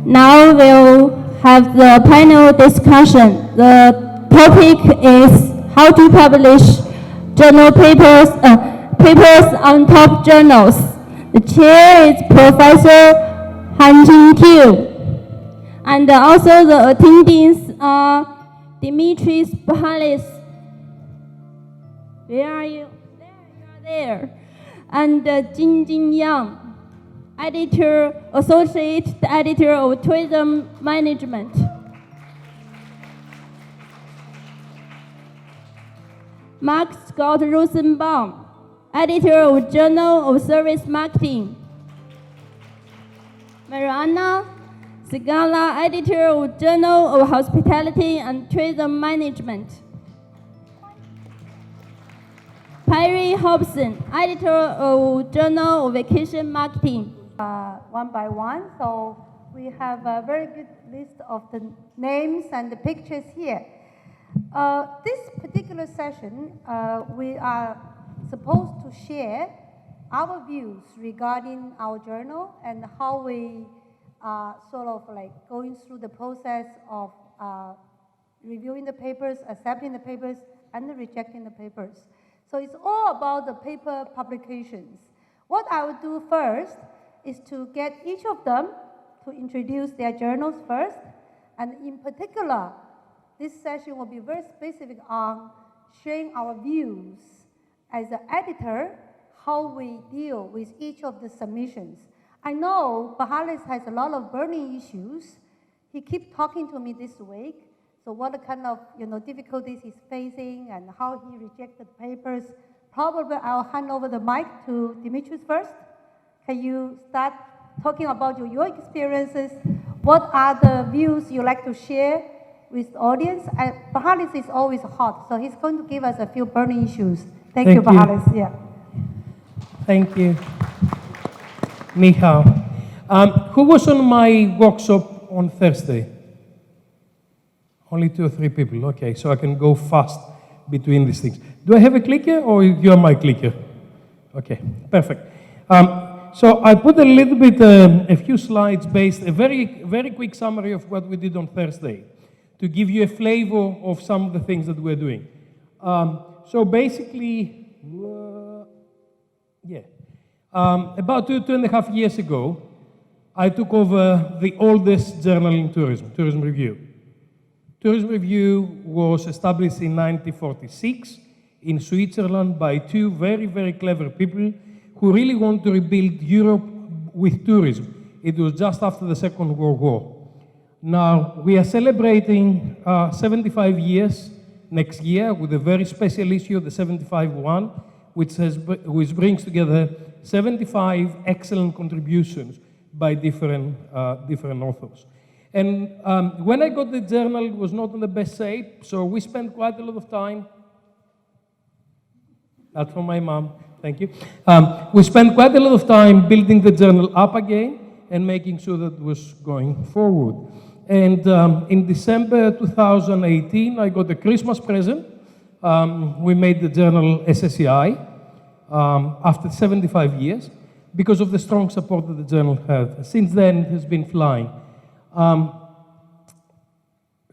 Now we'll have the panel discussion. The topic is how to publish journal papers on top journals. The chair is Professor Han Jing-Q. And also the attendees are Dimitris Bahalis. Where are you? There, you are there. And Jing Yang, Associate Editor of Tourism Management. Mark Scott Rosenbaum, Editor of Journal of Service Marketing. Mariana Sigala, Editor of Journal of Hospitality and Tourism Management. Perry Hobson, Editor of Journal of Vacation Marketing. One by one, so we have a very good list of the names and the pictures here. This particular session, we are supposed to share our views regarding our journal and how we are sort of like going through the process of reviewing the papers, accepting the papers, and rejecting the papers. So it's all about the paper publications. What I would do first is to get each of them to introduce their journals first, and in particular, this session will be very specific on sharing our views as an editor, how we deal with each of the submissions. I know Bahalis has a lot of burning issues. He keeps talking to me this week. So what kind of difficulties he's facing and how he rejected papers. Probably I'll hand over the mic to Dimitris first. Can you start talking about your experiences? What are the views you like to share with the audience? Bahalis is always hot, so he's going to give us a few burning issues. Thank you, Bahalis. Yeah. Thank you. Ni hao. Who was on my workshop on Thursday? Only 2 or 3 people. Okay, so I can go fast between these things. Do I have a clicker or you're my clicker? Okay, perfect. So I put a little bit, a few slides based, a very quick summary of what we did on Thursday to give you a flavor of some of the things that we're doing. So basically, about 2.5 years ago, I took over the oldest journal in tourism, Tourism Review. Tourism Review was established in 1946 in Switzerland by 2 very, very clever people who really want to rebuild Europe with tourism. It was just after the Second World War. Now, we are celebrating 75 years next year with a very special issue, the 75 one, which brings together 75 excellent contributions by different authors. And when I got the journal, it was not in the best shape, so we spent quite a lot of time. That's from my mom, thank you. We spent quite a lot of time building the journal up again and making sure that it was going forward. And in December 2018, I got a Christmas present. We made the journal SSCI after 75 years because of the strong support that the journal had. Since then, it has been flying.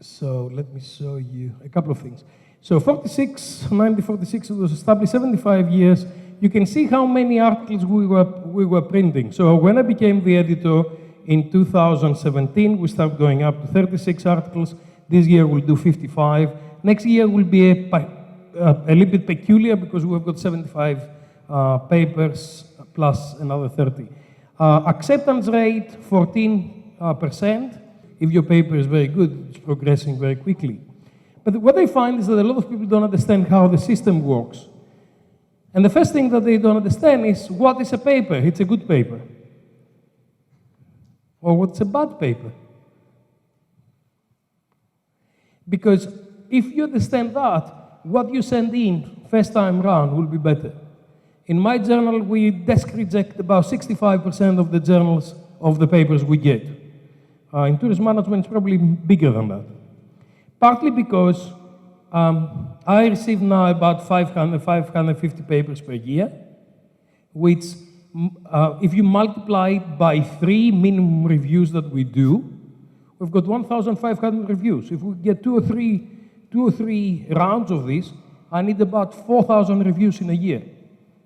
So let me show you a couple of things. So 1946, it was established, 75 years. You can see how many articles we were printing. So when I became the editor in 2017, we started going up to 36 articles. This year we'll do 55. Next year will be a little bit peculiar because we've got 75 papers plus another 30. Acceptance rate, 14%. If your paper is very good, it's progressing very quickly. But what I find is that a lot of people don't understand how the system works. And the first thing that they don't understand is what is a paper? It's a good paper. Or what's a bad paper? Because if you understand that, what you send in first time round will be better. In my journal, we desk reject about 65% of the journals of the papers we get. In tourism management, it's probably bigger than that. Partly because I receive now about 550 papers per year, which if you multiply it by 3 minimum reviews that we do, We've got 1,500 reviews. If we get two or three rounds of this, I need about 4,000 reviews in a year.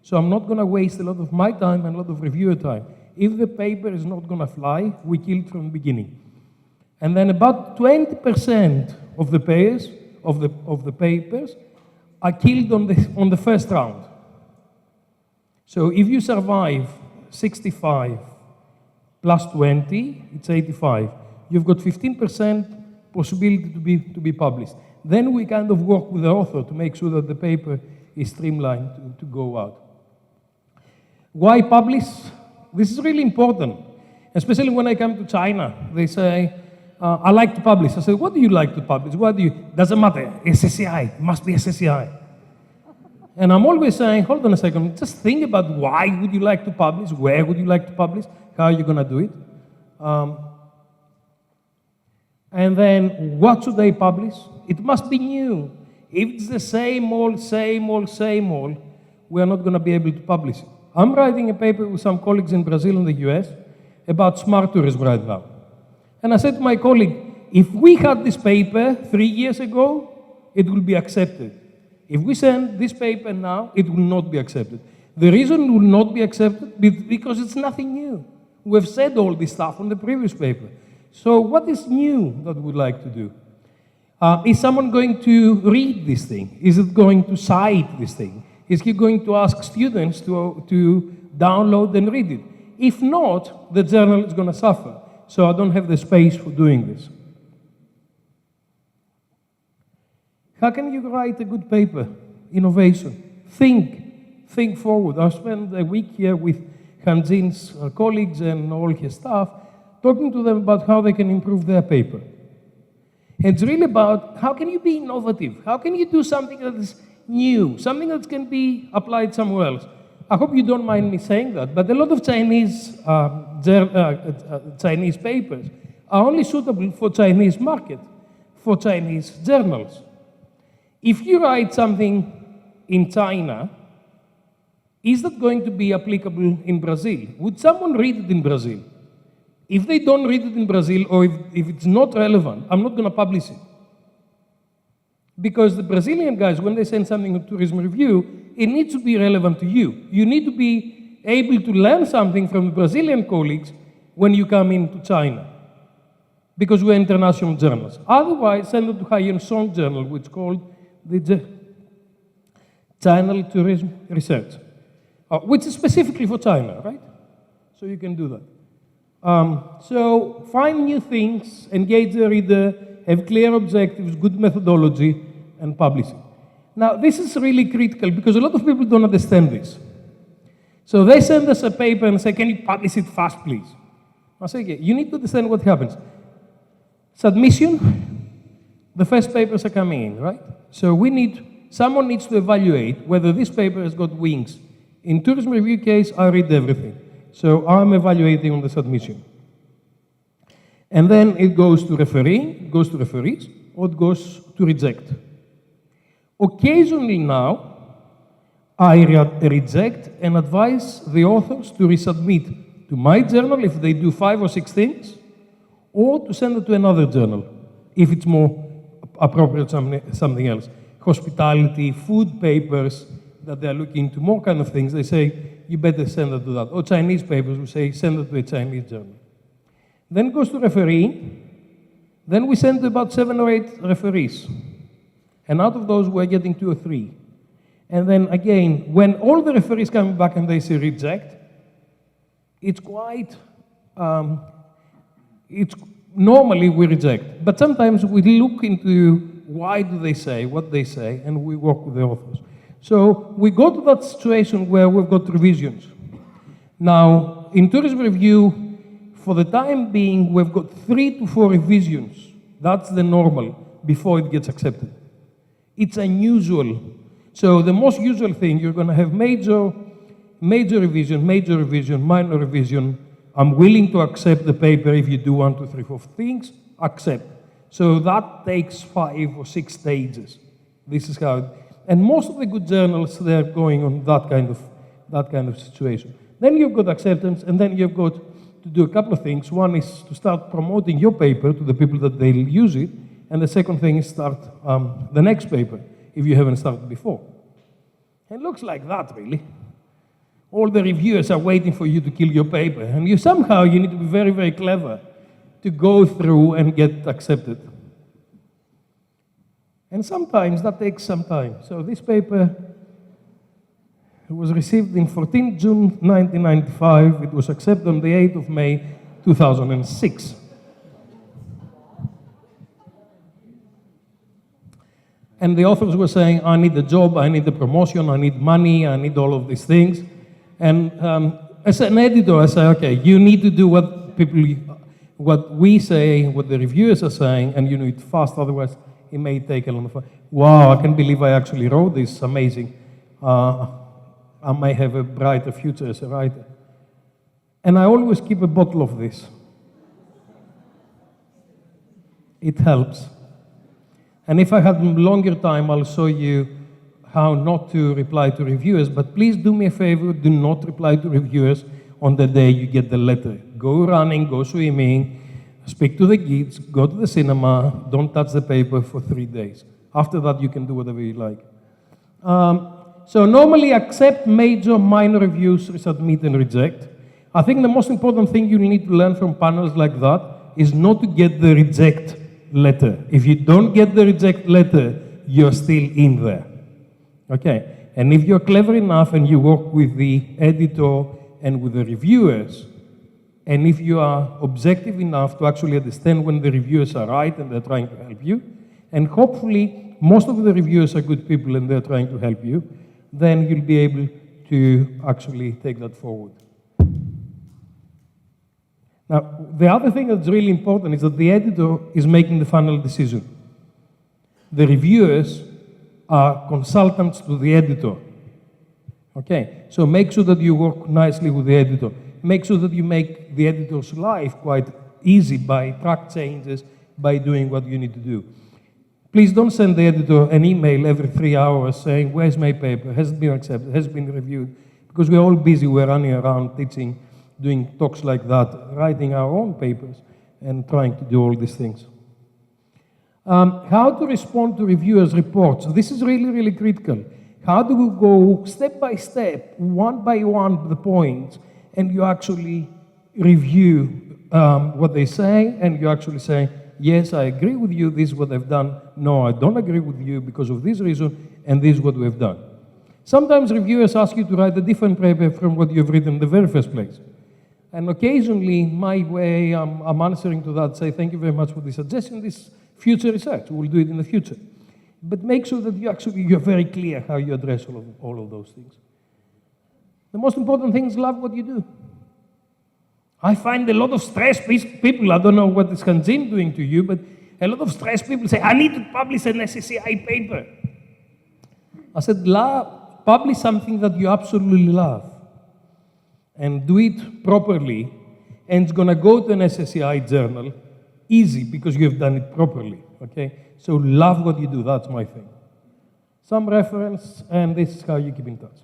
So I'm not going to waste a lot of my time and a lot of reviewer time. If the paper is not going to fly, we kill it from the beginning. And then about 20% of the papers are killed on the first round. So if you survive 65 plus 20, it's 85. You've got 15% possibility to be published. Then we kind of work with the author to make sure that the paper is streamlined to go out. Why publish? This is really important, especially when I come to China. They say, I like to publish. I say, what do you like to publish? Doesn't matter, SSCI, must be SSCI. And I'm always saying, hold on a second, just think about why would you like to publish, where would you like to publish, how are you going to do it? And then, what should I publish? It must be new. If it's the same old, we are not going to be able to publish it. I'm writing a paper with some colleagues in Brazil and the US about smart tourism right now. And I said to my colleague, if we had this paper 3 years ago, it will be accepted. If we send this paper now, it will not be accepted. The reason it will not be accepted is because it's nothing new. We've said all this stuff on the previous paper. So what is new that we'd like to do? Is someone going to read this thing? Is it going to cite this thing? Is he going to ask students to download and read it? If not, the journal is going to suffer. So I don't have the space for doing this. How can you write a good paper? Innovation. Think forward. I spent a week here with Tianjin's colleagues and all his staff, talking to them about how they can improve their paper. It's really about how can you be innovative? How can you do something that is new, something that can be applied somewhere else? I hope you don't mind me saying that, but a lot of Chinese papers are only suitable for Chinese market, for Chinese journals. If you write something in China, is that going to be applicable in Brazil? Would someone read it in Brazil? If they don't read it in Brazil, or if it's not relevant, I'm not going to publish it. Because the Brazilian guys, when they send something to Tourism Review, it needs to be relevant to you. You need to be able to learn something from the Brazilian colleagues when you come into China. Because we're international journals. Otherwise, send it to Haiyan Song Journal, which is called the China Tourism Research, which is specifically for China, right? So you can do that. So find new things, engage the reader, have clear objectives, good methodology, and publish it. Now, this is really critical because a lot of people don't understand this. So they send us a paper and say, can you publish it fast, please? I say, okay, you need to understand what happens. Submission, the first papers are coming in, right? So someone needs to evaluate whether this paper has got wings. In Tourism Review case, I read everything. So I'm evaluating on the submission. And then it goes to referees, or it goes to reject. Occasionally now, I reject and advise the authors to resubmit to my journal if they do 5 or 6 things, or to send it to another journal if it's more appropriate something else. Hospitality, food papers, that they're looking into more kind of things, they say, you better send it to that. Or Chinese papers, we say, send it to a Chinese journal. Then it goes to referee. Then we send about 7 or 8 referees. And out of those, we're getting 2 or 3. And then again, when all the referees come back and they say reject, it's quite, normally we reject. But sometimes we look into why do they say, what they say, and we work with the authors. So we go to that situation where we've got revisions. Now, in Tourism Review, for the time being, we've got 3 to 4 revisions. That's the normal before it gets accepted. It's unusual. So the most usual thing, you're going to have major revision, minor revision. I'm willing to accept the paper if you do 1, 2, 3, 4 things, accept. So that takes 5 or 6 stages. This is how it, and most of the good journals, they're going on that kind of situation. Then you've got acceptance, and then you've got to do a couple of things. One is to start promoting your paper to the people that they'll use it. And the second thing is start the next paper, if you haven't started before. It looks like that, really. All the reviewers are waiting for you to kill your paper. And you somehow, you need to be very, very clever to go through and get accepted. And sometimes that takes some time. So this paper was received in 14 June 1995. It was accepted on the 8th of May 2006. And the authors were saying, I need a job, I need a promotion, I need money, I need all of these things. And as an editor, I say, okay, you need to do what we say, what the reviewers are saying, and you know it fast, otherwise it may take a long time. Wow, I can't believe I actually wrote this, amazing. I may have a brighter future as a writer. And I always keep a bottle of this. It helps. And if I had longer time, I'll show you how not to reply to reviewers, but please do me a favor, do not reply to reviewers on the day you get the letter. Go running, go swimming, speak to the kids, go to the cinema, don't touch the paper for 3 days. After that, you can do whatever you like. So normally accept major, minor reviews, resubmit and reject. I think the most important thing you need to learn from panels like that is not to get the reject letter. If you don't get the reject letter, you're still in there. Okay? And if you're clever enough and you work with the editor and with the reviewers, and if you are objective enough to actually understand when the reviewers are right and they're trying to help you, and hopefully most of the reviewers are good people and they're trying to help you, then you'll be able to actually take that forward. Now, the other thing that's really important is that the editor is making the final decision. The reviewers are consultants to the editor. Okay, so make sure that you work nicely with the editor. Make sure that you make the editor's life quite easy by track changes, by doing what you need to do. Please don't send the editor an email every 3 hours saying, where's my paper? Has it been accepted? Has it been reviewed? Because we're all busy, we're running around teaching, doing talks like that, writing our own papers, and trying to do all these things. How to respond to reviewers' reports. This is really, really critical. How do we go step by step, one by one, the points, and you actually review what they say, and you actually say, yes, I agree with you, this is what I've done. No, I don't agree with you because of this reason, and this is what we've done. Sometimes reviewers ask you to write a different paper from what you've written in the very first place. And occasionally, my way, I'm answering to that, say, thank you very much for the suggestion, this future research, we'll do it in the future. But make sure that you're very clear how you address all of those things. The most important thing is love what you do. I find a lot of stressed people, I don't know what is Tianjin doing to you, but a lot of stressed people say, I need to publish an SSCI paper. I said, publish something that you absolutely love. And do it properly, and it's going to go to an SSCI journal, easy, because you have done it properly, okay? So love what you do, that's my thing. Some reference, and this is how you keep in touch.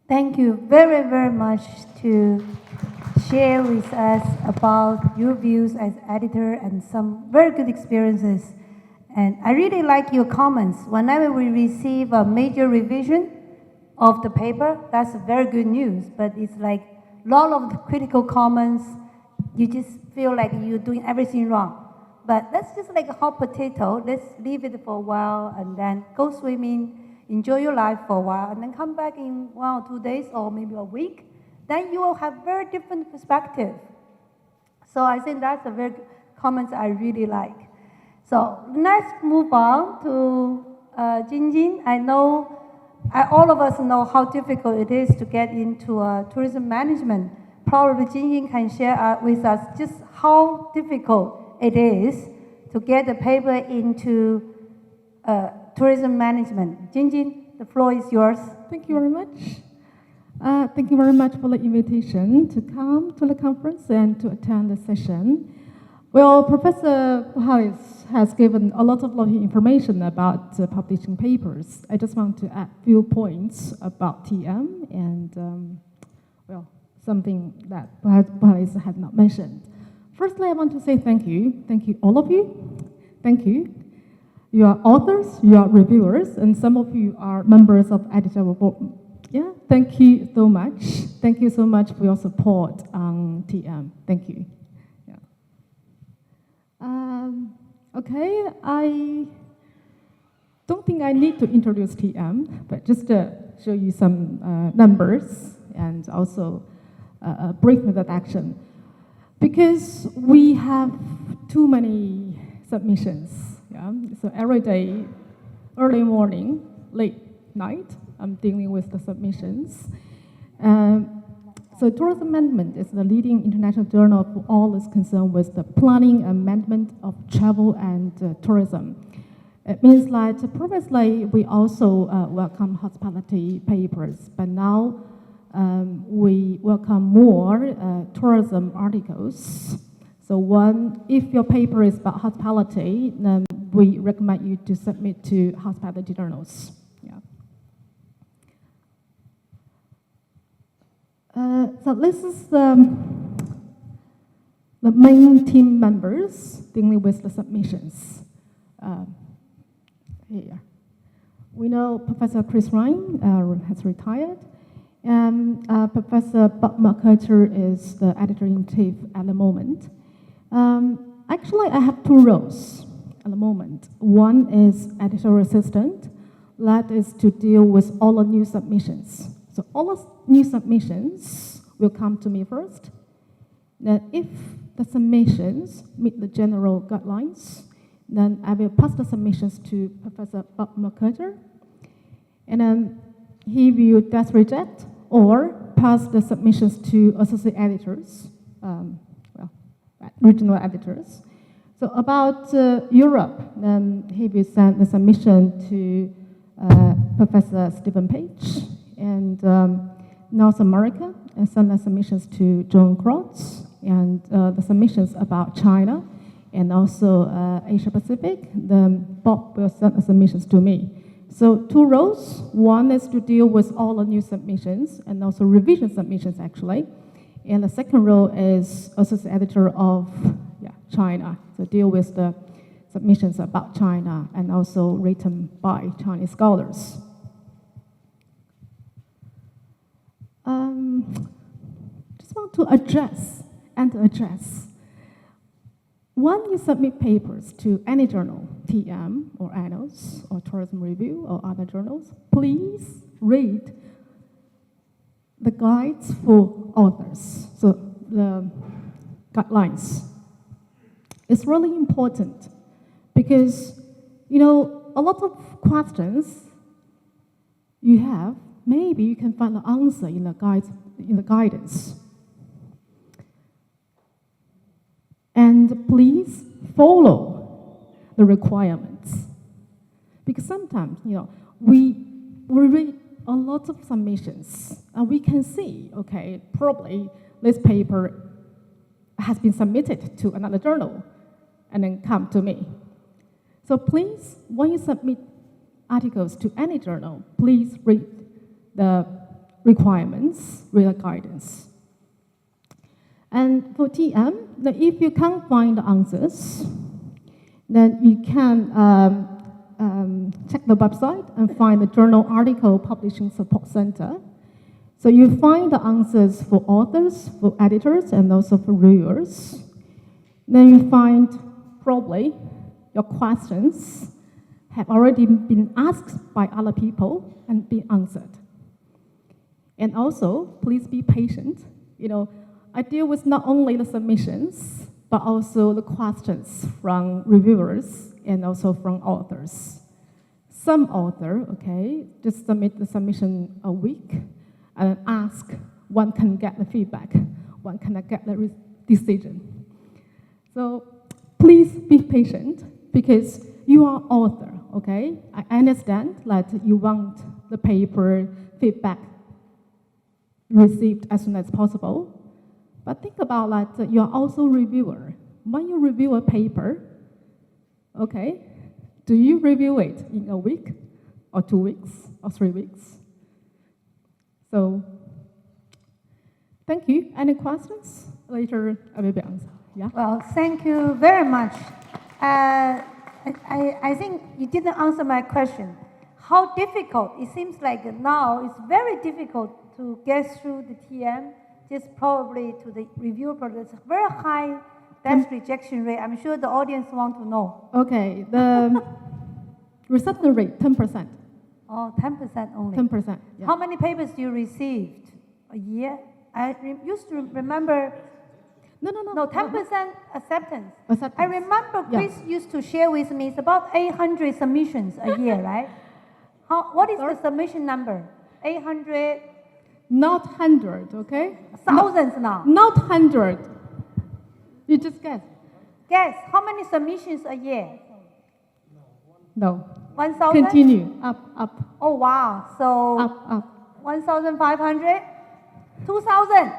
Thank you very, very much to share with us about your views as editor and some very good experiences. And I really like your comments. Whenever we receive a major revision of the paper, that's very good news, but it's like a lot of critical comments, you just feel like you're doing everything wrong. But that's just like a hot potato. Let's leave it for a while and then go swimming, enjoy your life for a while, and then come back in 1 or 2 days or maybe a week. Then you will have very different perspective. So I think that's a very good comment I really like. So let's move on to Tianjin. I know all of us know how difficult it is to get into tourism management. Probably Tianjin can share with us just how difficult it is to get a paper into tourism management. Tianjin, the floor is yours. Thank you very much. Thank you very much for the invitation to come to the conference and to attend the session. Well, Professor Puhalis has given a lot of lovely information about publishing papers. I just want to add a few points about TM and, well, something that perhaps had not mentioned. Firstly, I want to say thank you. Thank you, all of you. Thank you. You are authors, you are reviewers, and some of you are members of editorial board. Yeah, thank you so much. Thank you so much for your support on TM. Thank you. Yeah. Okay, I don't think I need to introduce TM, but just to show you some numbers and also a brief introduction. Because we have too many submissions, yeah? So every day, early morning, late night, I'm dealing with the submissions. So Tourism Amendment is the leading international journal for all is concerned with the planning and management of travel and tourism. It means like previously we also welcome hospitality papers, but now we welcome more tourism articles. So if your paper is about hospitality, then we recommend you to submit to hospitality journals. Yeah. So this is the main team members dealing with the submissions. Here. We know Professor Chris Ryan has retired, and Professor Bob McCarter is the editor-in-chief at the moment. Actually, I have two roles at the moment. One is editorial assistant, that is to deal with all the new submissions. So all the new submissions will come to me first. Then if the submissions meet the general guidelines, then I will pass the submissions to Professor Bob McCarter, and then he will just reject or pass the submissions to associate editors, regional editors. So about Europe, then he will send the submission to Professor Stephen Page, and North America, and send the submissions to John Krotz, and the submissions about China, and also Asia Pacific, then Bob will send the submissions to me. So two roles. One is to deal with all the new submissions and also revision submissions actually. And the second role is associate editor of China, so deal with the submissions about China and also written by Chinese scholars. Just want to address. When you submit papers to any journal, TM or Annals or Tourism Review or other journals, please read the guides for authors, so the guidelines. It's really important because, you know, a lot of questions you have, maybe you can find the answer in the guidance. And please follow the requirements. Because sometimes, you know, we read a lot of submissions and we can see, okay, probably this paper has been submitted to another journal and then come to me. So please, when you submit articles to any journal, please read the requirements, read the guidance. And for TM, if you can't find the answers, then you can check the website and find the Journal Article Publishing Support Center. So you find the answers for authors, for editors, and also for reviewers. Then you find probably your questions have already been asked by other people and been answered. And also, please be patient. You know, I deal with not only the submissions, but also the questions from reviewers and also from authors. Some author, okay, just submit the submission a week and ask when can get the feedback, when can I get the decision. So please be patient because you are author, okay? I understand that you want the paper feedback received as soon as possible. But think about that you're also a reviewer. When you review a paper, okay, do you review it in a week or 2 weeks or 3 weeks? So Thank you. Any questions? Later, I will be answer. Yeah. Well, thank you very much. I think you didn't answer my question. How difficult? It seems like now it's very difficult to get through the TM, just probably to the review process. Very high test rejection rate. I'm sure the audience want to know. Okay. The reception rate 10%. Oh, 10% only. 10%. Yeah. How many papers you received a year? I used to remember. No. No, 10% acceptance. Acceptance. I remember Yeah. Chris used to share with me it's about 800 submissions a year, right? What is the submission number? 800? Not 100, okay? Thousands now. Not 100. You just guess. Guess, how many submissions a year? No. 1,000? Continue. Up. Oh, wow. So, Up. 1,500? 2,000?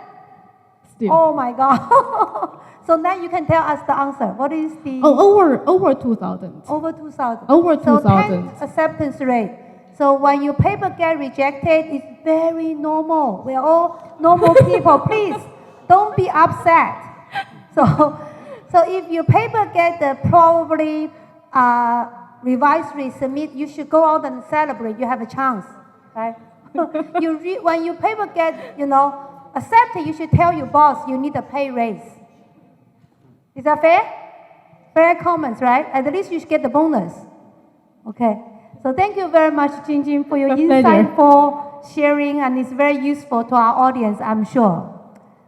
Still. Oh, my God. So now you can tell us the answer. What is the... Over 2,000. Over 2,000. Over So 2,000. 10 acceptance rate. So when your paper get rejected, it's very normal. We're all normal people. Please, don't be upset. So if your paper get probably revised resubmit, you should go out and celebrate. You have a chance, right? When your paper get, accepted, you should tell your boss you need a pay raise. Is that fair? Fair comments, right? At least you should get the bonus. Okay. So thank you very much, Jinjin, for your insightful sharing, and it's very useful to our audience, I'm sure.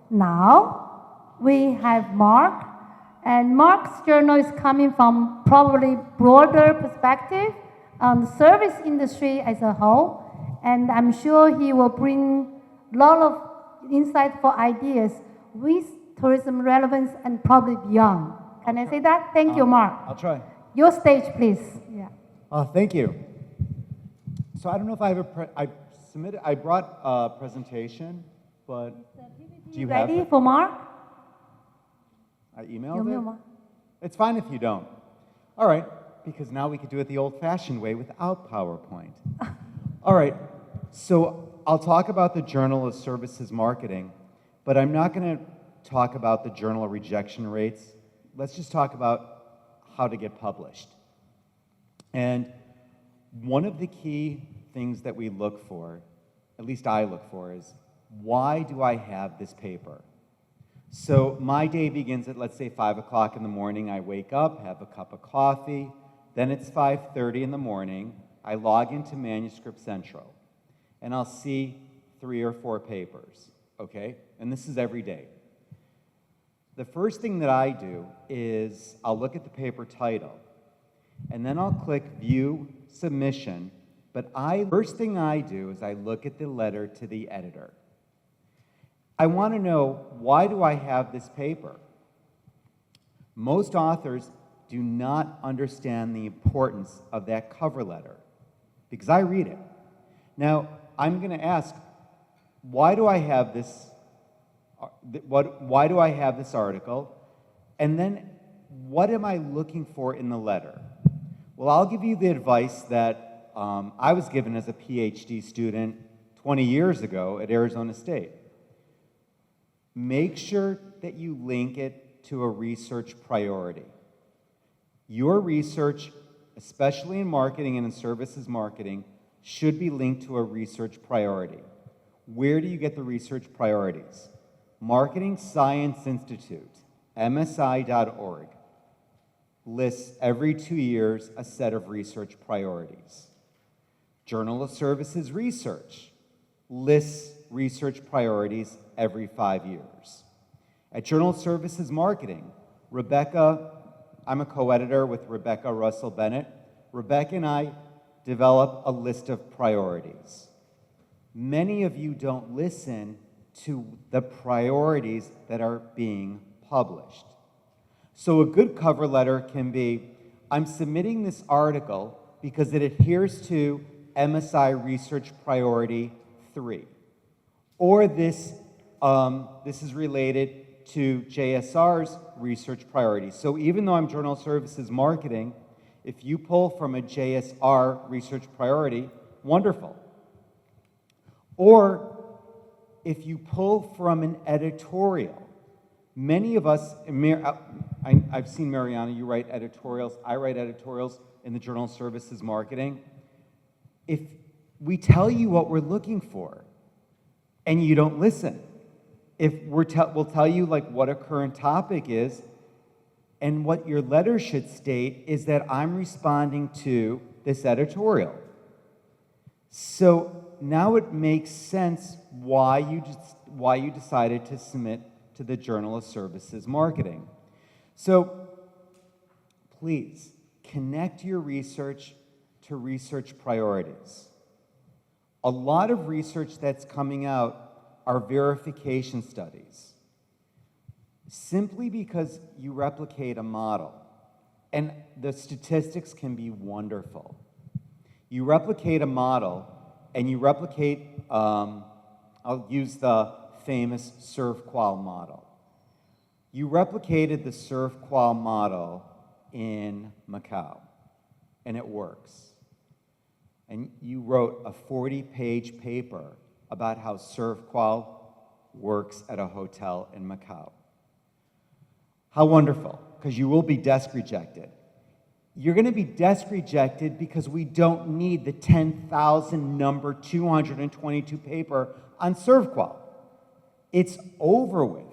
Now, we have Mark, and Mark's journal is coming from probably broader perspective on the service industry as a whole, and I'm sure he will bring a lot of insightful ideas with tourism relevance and probably beyond. Can I say that? Thank you, Mark. I'll try. Your stage, please. Yeah. Thank you. So I don't know if I have I brought a presentation, but do you have Ready it? for Mark? I emailed it? It's fine if you don't. All right, because now we could do it the old-fashioned way without PowerPoint. All right, so I'll talk about the Journal of Services Marketing, but I'm not going to talk about the journal of rejection rates. Let's just talk about how to get published. And one of the key things that we look for, at least I look for, is why do I have this paper? So my day begins at, let's say, 5 o'clock in the morning. I wake up, have a cup of coffee. Then it's 5:30 in the morning. I log into Manuscript Central, and I'll see 3 or 4 papers, okay? And this is every day. The first thing that I do is I'll look at the paper title, and then I'll click View Submission, but first thing I do is I look at the letter to the editor. I want to know, why do I have this paper? Most authors do not understand the importance of that cover letter, because I read it. Now, I'm going to ask, why do I have this? Why do I have this article? And then, what am I looking for in the letter? Well, I'll give you the advice that I was given as a PhD student 20 years ago at Arizona State. Make sure that you link it to a research priority. Your research, especially in marketing and in services marketing, should be linked to a research priority. Where do you get the research priorities? Marketing Science Institute, MSI.org, lists every 2 years a set of research priorities. Journal of Services Research lists research priorities every 5 years. At Journal of Services Marketing, I'm a co-editor with Rebecca Russell Bennett. Rebecca and I develop a list of priorities. Many of you don't listen to the priorities that are being published. So a good cover letter can be, I'm submitting this article because it adheres to MSI Research Priority 3. Or this is related to JSR's research priorities. So even though I'm Journal Services Marketing, if you pull from a JSR research priority, wonderful. Or if you pull from an editorial, many of us, I've seen Mariana, you write editorials, I write editorials in the Journal of Services Marketing. If we tell you what we're looking for and you don't listen, if we'll tell you like what a current topic is, and what your letter should state is that I'm responding to this editorial. So now it makes sense why you decided to submit to the Journal of Services Marketing. So please connect your research to research priorities. A lot of research that's coming out are verification studies. Simply because you replicate a model, and the statistics can be wonderful. You replicate a model, and you replicate, I'll use the famous SERV-QUAL model. You replicated the SERV-QUAL model in Macau, and it works. And you wrote a 40-page paper about how SERV-QUAL works at a hotel in Macau. How wonderful, because you will be desk rejected. You're going to be desk rejected because we don't need the 10,000 number 222 paper on SERV-QUAL. It's over with.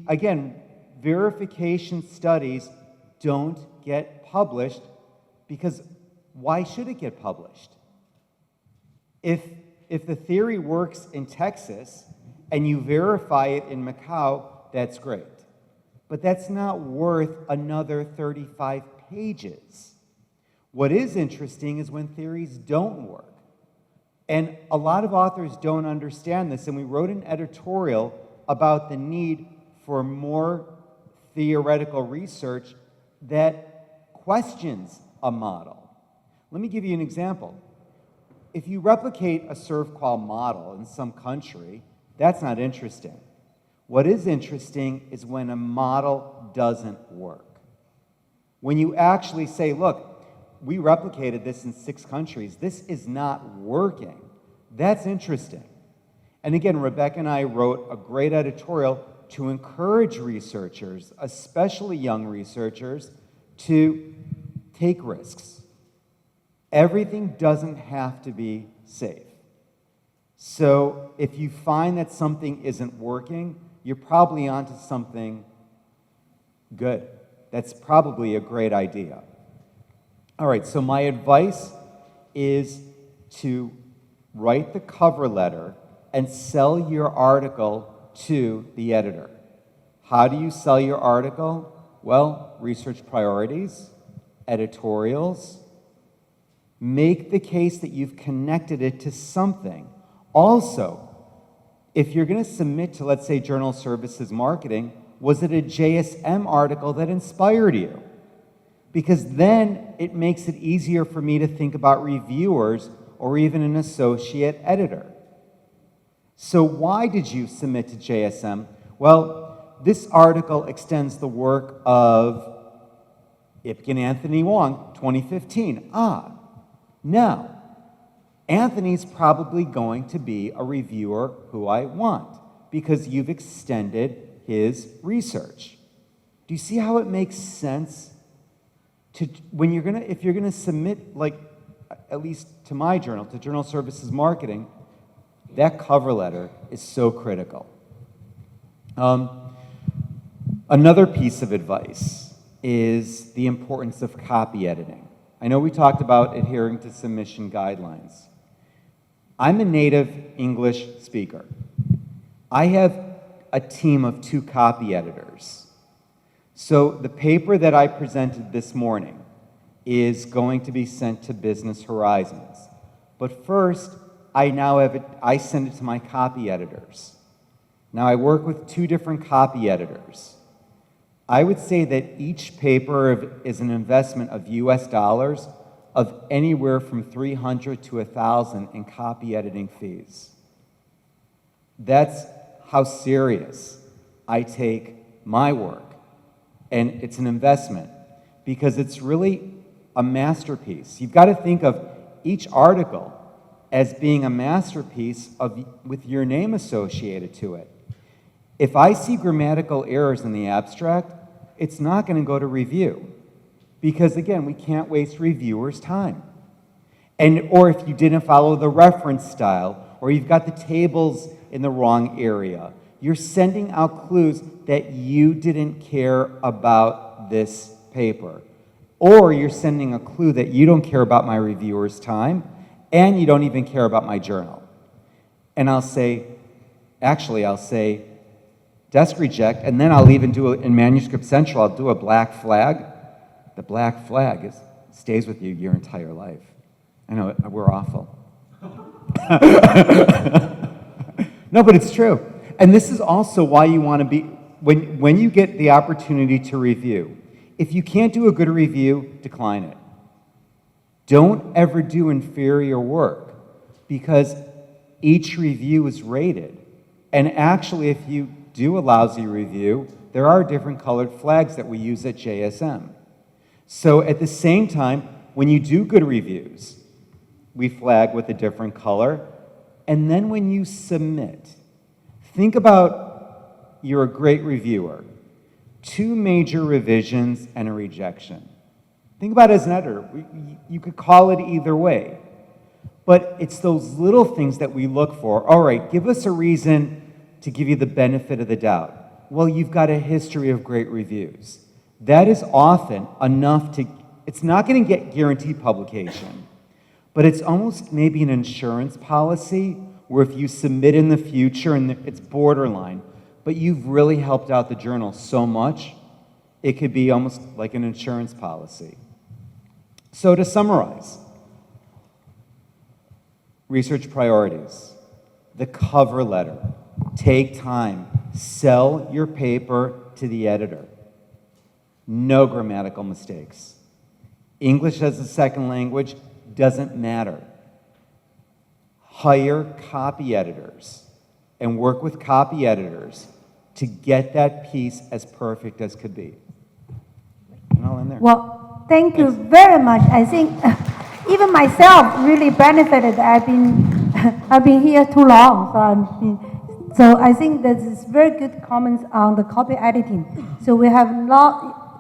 Again, verification studies don't get published because why should it get published? If the theory works in Texas and you verify it in Macau, that's great. But that's not worth another 35 pages. What is interesting is when theories don't work. And a lot of authors don't understand this, and we wrote an editorial about the need for more theoretical research that questions a model. Let me give you an example. If you replicate a SERV-QUAL model in some country, that's not interesting. What is interesting is when a model doesn't work. When you actually say, look, we replicated this in 6 countries, this is not working, that's interesting. And again, Rebecca and I wrote a great editorial to encourage researchers, especially young researchers, to take risks. Everything doesn't have to be safe. So if you find that something isn't working, you're probably onto something good. That's probably a great idea. All right, so my advice is to write the cover letter and sell your article to the editor. How do you sell your article? Well, research priorities, editorials. Make the case that you've connected it to something. Also, if you're going to submit to, let's say, Journal of Services Marketing, was it a JSM article that inspired you? Because then it makes it easier for me to think about reviewers or even an associate editor. So why did you submit to JSM? Well, this article extends the work of Ipkin Anthony Wong, 2015. Now, Anthony's probably going to be a reviewer who I want because you've extended his research. Do you see how it makes sense to if you're gonna submit, like, at least to my journal, to Journal of Services Marketing, that cover letter is so critical. Another piece of advice is the importance of copy editing. I know we talked about adhering to submission guidelines. I'm a native English speaker. I have a team of 2 copy editors. So the paper that I presented this morning is going to be sent to Business Horizons. But first, I send it to my copy editors. Now I work with 2 different copy editors. I would say that each paper is an investment of US dollars of anywhere from $300 to $1,000 in copy editing fees. That's how serious I take my work. And it's an investment because it's really a masterpiece. You've got to think of each article as being a masterpiece with your name associated to it. If I see grammatical errors in the abstract, it's not going to go to review. Because again, we can't waste reviewers' time. Or if you didn't follow the reference style, or you've got the tables in the wrong area, you're sending out clues that you didn't care about this paper. Or you're sending a clue that you don't care about my reviewer's time, and you don't even care about my journal. And I'll say, desk reject, and then I'll even do it in Manuscript Central, I'll do a black flag. The black flag stays with you your entire life. I know, we're awful. No, but it's true. And this is also why you want to be, when you get the opportunity to review, if you can't do a good review, decline it. Don't ever do inferior work, because each review is rated. And actually, if you do a lousy review, there are different colored flags that we use at JSM. So at the same time, when you do good reviews, we flag with a different color. And then when you submit, think about you're a great reviewer. 2 major revisions and a rejection. Think about it as an editor. You could call it either way. But it's those little things that we look for. All right, give us a reason to give you the benefit of the doubt. Well, you've got a history of great reviews. That is often enough to, it's not going to get guaranteed publication, but it's almost maybe an insurance policy where if you submit in the future and it's borderline, but you've really helped out the journal so much, it could be almost like an insurance policy. So to summarize, research priorities, the cover letter, take time, sell your paper to the editor. No grammatical mistakes. English as a second language doesn't matter. Hire copy editors and work with copy editors to get that piece as perfect as could be. And I'll end there. Well, thank you very much. I think even myself really benefited. I've been here too long, so I think that is very good comments on the copy editing. So we have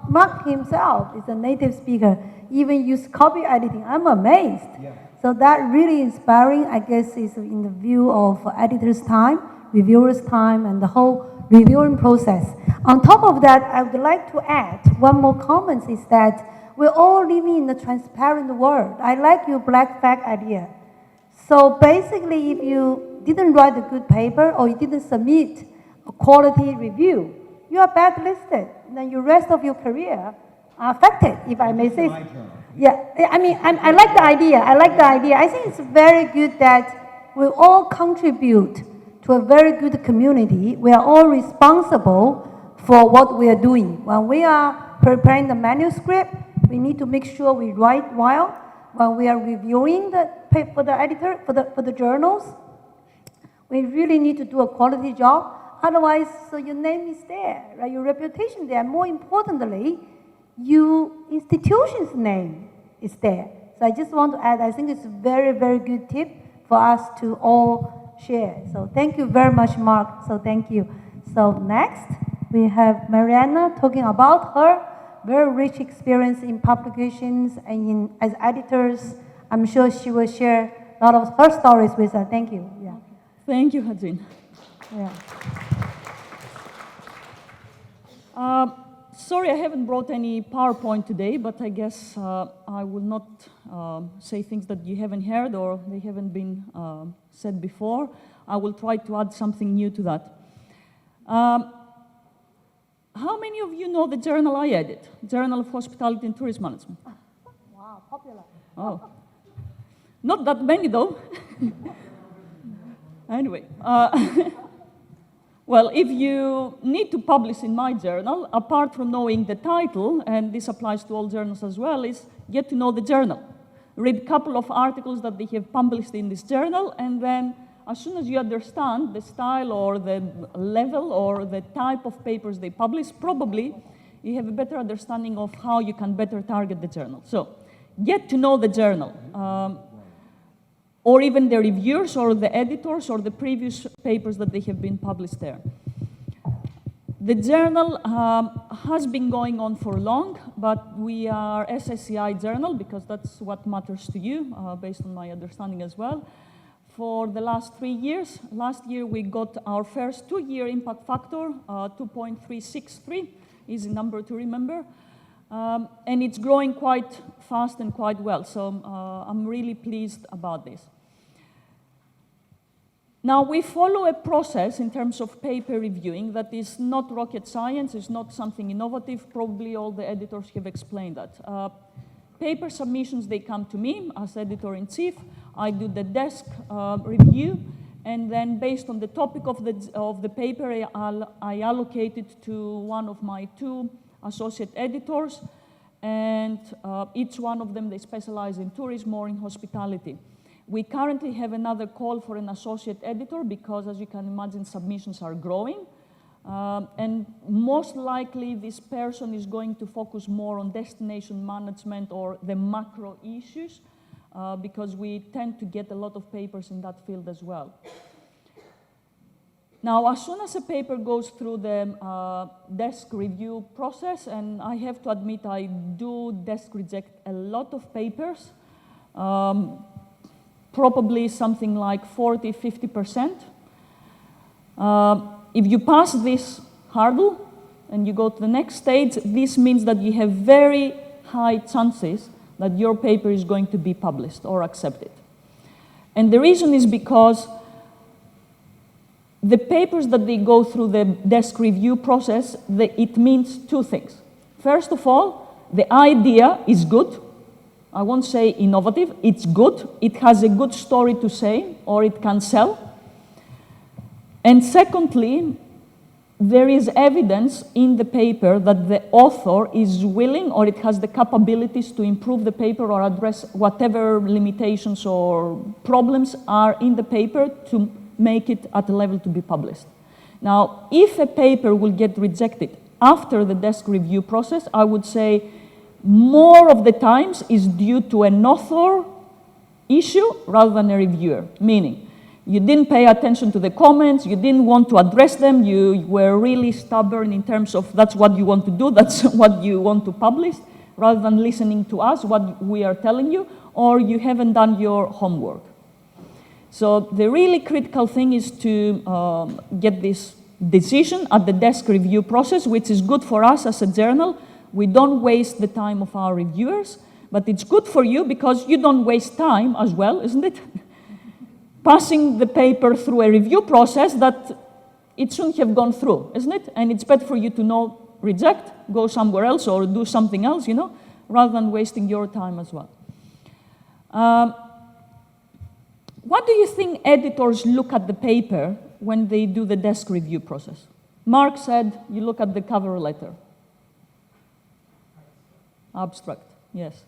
Mark himself is a native speaker, even use copy editing. I'm amazed. Yeah. So that really inspiring, I guess, is in the view of editor's time, reviewer's time, and the whole reviewing process. On top of that, I would like to add one more comment is that we're all living in a transparent world. I like your black flag idea. So basically, if you didn't write a good paper or you didn't submit a quality review, you are blacklisted. Then the rest of your career are affected, if I may say. Yeah, I mean, I like the idea. I like the idea. I think it's very good that we all contribute to a very good community. We are all responsible for what we are doing. When we are preparing the manuscript, we need to make sure we write well. When we are reviewing the paper for the editor, for the journals, we really need to do a quality job. Otherwise, so your name is there, right? Your reputation there. More importantly, your institution's name is there. So I just want to add, I think it's a very, very good tip for us to all share. So thank you very much, Mark. So thank you. So next, we have Mariana talking about her very rich experience in publications and as editors. I'm sure she will share a lot of her stories with us. Thank you. Yeah. Thank you, Hadrin. Yeah. Sorry, I haven't brought any PowerPoint today, but I guess I will not say things that you haven't heard or they haven't been said before. I will try to add something new to that. How many of you know the journal I edit? Journal of Hospitality and Tourism Management. Wow, popular. Oh, not that many though. Anyway. Well, if you need to publish in my journal, apart from knowing the title, and this applies to all journals as well, is get to know the journal. Read a couple of articles that they have published in this journal, and then as soon as you understand the style or the level or the type of papers they publish, probably you have a better understanding of how you can better target the journal. So get to know the journal. or even the reviewers or the editors or the previous papers that they have been published there. The journal has been going on for long, but we are SSCI journal because that's what matters to you, based on my understanding as well. For the last 3 years, last year we got our first 2-year impact factor, 2.363, easy number to remember. And it's growing quite fast and quite well, so I'm really pleased about this. Now, we follow a process in terms of paper reviewing that is not rocket science, it's not something innovative. Probably all the editors have explained that. Paper submissions, they come to me as editor-in-chief. I do the desk review, and then based on the topic of the paper, I allocate it to one of my 2 associate editors, and each one of them, they specialize in tourism or in hospitality. We currently have another call for an associate editor because, as you can imagine, submissions are growing. And most likely, this person is going to focus more on destination management or the macro issues because we tend to get a lot of papers in that field as well. Now, as soon as a paper goes through the desk review process, and I have to admit I do desk reject a lot of papers, probably something like 40–50%. If you pass this hurdle and you go to the next stage, this means that you have very high chances that your paper is going to be published or accepted. And the reason is because the papers that they go through the desk review process, it means 2 things. First of all, the idea is good. I won't say innovative, it's good. It has a good story to say, or it can sell. And secondly, there is evidence in the paper that the author is willing, or it has the capabilities to improve the paper or address whatever limitations or problems are in the paper to make it at a level to be published. Now, if a paper will get rejected after the desk review process, I would say more of the times is due to an author issue rather than a reviewer, meaning you didn't pay attention to the comments, you didn't want to address them, you were really stubborn in terms of that's what you want to do, that's what you want to publish, rather than listening to us, what we are telling you, or you haven't done your homework. So the really critical thing is to get this decision at the desk review process, which is good for us as a journal. We don't waste the time of our reviewers, but it's good for you because you don't waste time as well, isn't it? Passing the paper through a review process that it shouldn't have gone through, isn't it? And it's better for you to know, reject, go somewhere else or do something else, you know, rather than wasting your time as well. What do you think editors look at the paper when they do the desk review process? Mark said you look at the cover letter. Abstract, yes.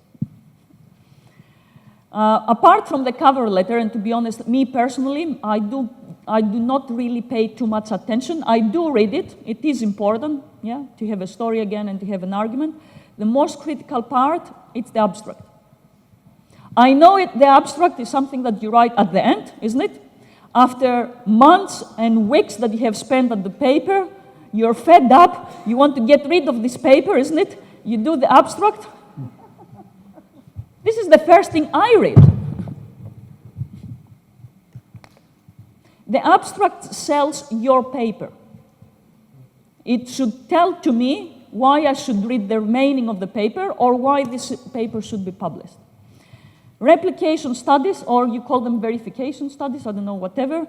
Apart from the cover letter, and to be honest, me personally, I do not really pay too much attention. I do read it. It is important, yeah, to have a story again and to have an argument. The most critical part, it's the abstract. I know the abstract is something that you write at the end, isn't it? After months and weeks that you have spent on the paper, you're fed up, you want to get rid of this paper, isn't it? You do the abstract. This is the first thing I read. The abstract sells your paper. It should tell to me why I should read the remaining of the paper or why this paper should be published. Replication studies, or you call them verification studies, I don't know, whatever.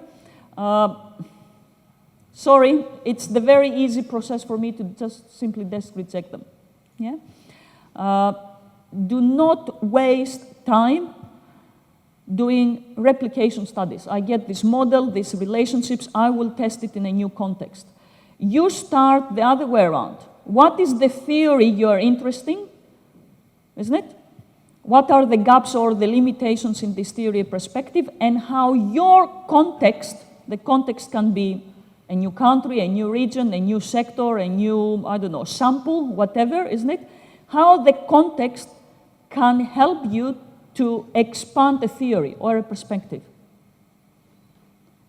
Sorry, it's the very easy process for me to just simply desk reject them. Yeah? Do not waste time doing replication studies. I get this model, these relationships, I will test it in a new context. You start the other way around. What is the theory you're interested in, isn't it? What are the gaps or the limitations in this theory perspective, and how your context, the context can be a new country, a new region, a new sector, a new, I don't know, sample, whatever, isn't it? How the context can help you to expand a theory or a perspective.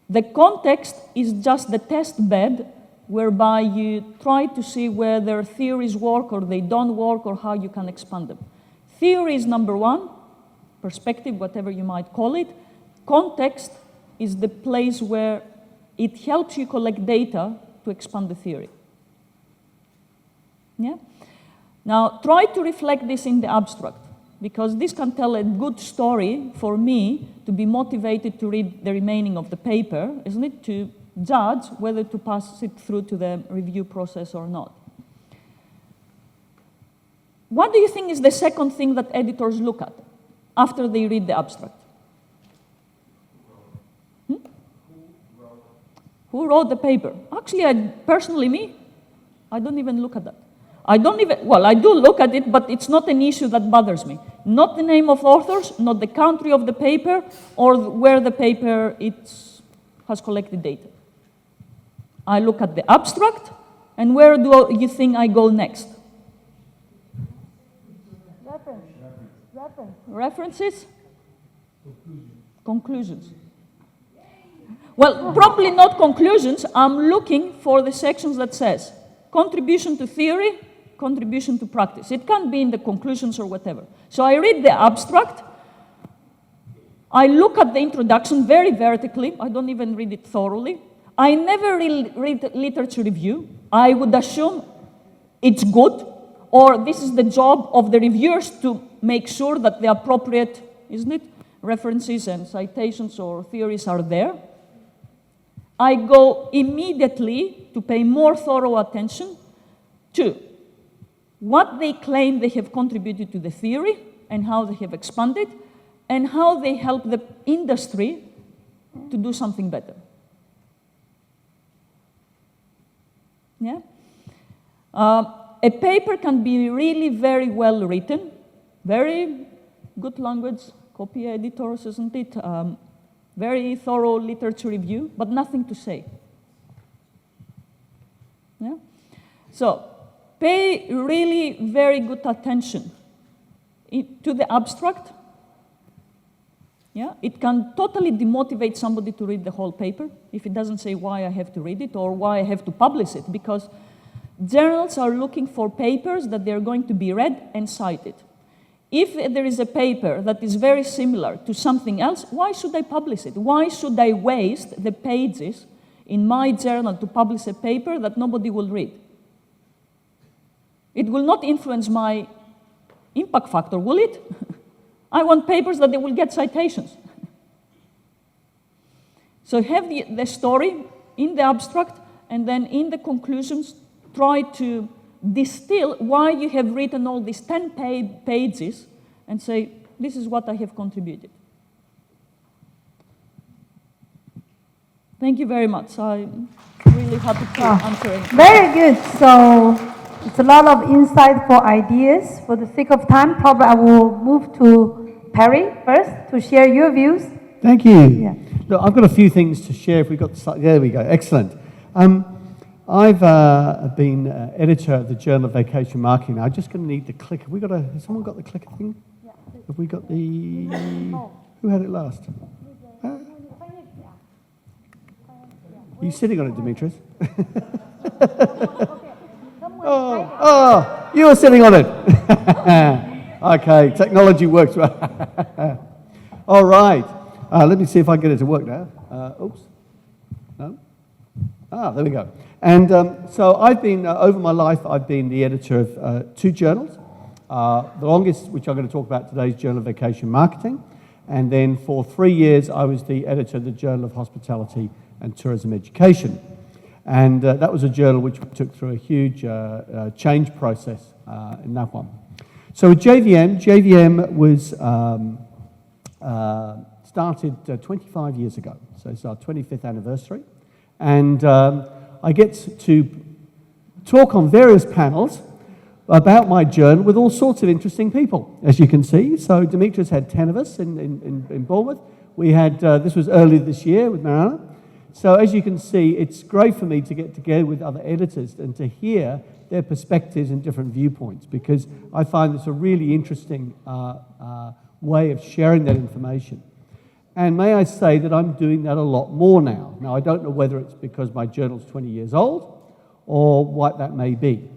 The context is just the test bed whereby you try to see whether theories work or they don't work or how you can expand them. Theory is number one, perspective, whatever you might call it. Context is the place where it helps you collect data to expand the theory. Yeah? Now, try to reflect this in the abstract, because this can tell a good story for me to be motivated to read the remaining of the paper, isn't it? To judge whether to pass it through to the review process or not. What do you think is the second thing that editors look at after they read the abstract? Who wrote the paper? Actually, personally, me, I don't even look at that. I do look at it, but it's not an issue that bothers me. Not the name of authors, not the country of the paper, or where the paper has collected data. I look at the abstract, and where do you think I go next? References? Conclusions. Well, probably not conclusions. I'm looking for the sections that says contribution to theory, contribution to practice. It can be in the conclusions or whatever. So I read the abstract. I look at the introduction very vertically. I don't even read it thoroughly. I never read literature review. I would assume it's good, or this is the job of the reviewers to make sure that the appropriate, isn't it, references and citations or theories are there. I go immediately to pay more thorough attention to what they claim they have contributed to the theory and how they have expanded and how they help the industry to do something better. Yeah? A paper can be really very well written, very good language, copy editors, isn't it? Very thorough literature review, but nothing to say. Yeah? So, pay really very good attention to the abstract. Yeah? It can totally demotivate somebody to read the whole paper if it doesn't say why I have to read it or why I have to publish it, because journals are looking for papers that they're going to be read and cited. If there is a paper that is very similar to something else, why should I publish it? Why should I waste the pages in my journal to publish a paper that nobody will read? It will not influence my impact factor, will it? I want papers that they will get citations. So have the story in the abstract, and then in the conclusions, try to distill why you have written all these 10 pages and say, this is what I have contributed. Thank you very much. I'm really happy to answer anything. Very good. So it's a lot of insightful ideas. For the sake of time, probably I will move to Perry first to share your views. Thank you. Yeah. Look, I've got a few things to share. If we got there we go. Excellent. I've been editor of the Journal of Vacation Marketing. I'm just going to need the clicker. Has someone got the clicker thing? Yeah. Have we got the? Who had it last? Are you sitting on it, Dimitris? Oh, you were sitting on it. Okay, technology works. All right. Let me see if I can get it to work now. Oops. No? There we go. And so I've been, over my life, I've been the editor of 2 journals. The longest, which I'm going to talk about today, is Journal of Vacation Marketing. And then for 3 years, I was the editor of the Journal of Hospitality and Tourism Education. And that was a journal which we took through a huge change process in that one. So with JVM was started 25 years ago. So it's our 25th anniversary. And I get to talk on various panels about my journal with all sorts of interesting people, as you can see. So Dimitris had 10 of us in Bournemouth. We had, this was earlier this year with Mariana. So as you can see, it's great for me to get together with other editors and to hear their perspectives and different viewpoints, because I find this a really interesting way of sharing that information. And may I say that I'm doing that a lot more now. Now, I don't know whether it's because my journal's 20 years old or what that may be.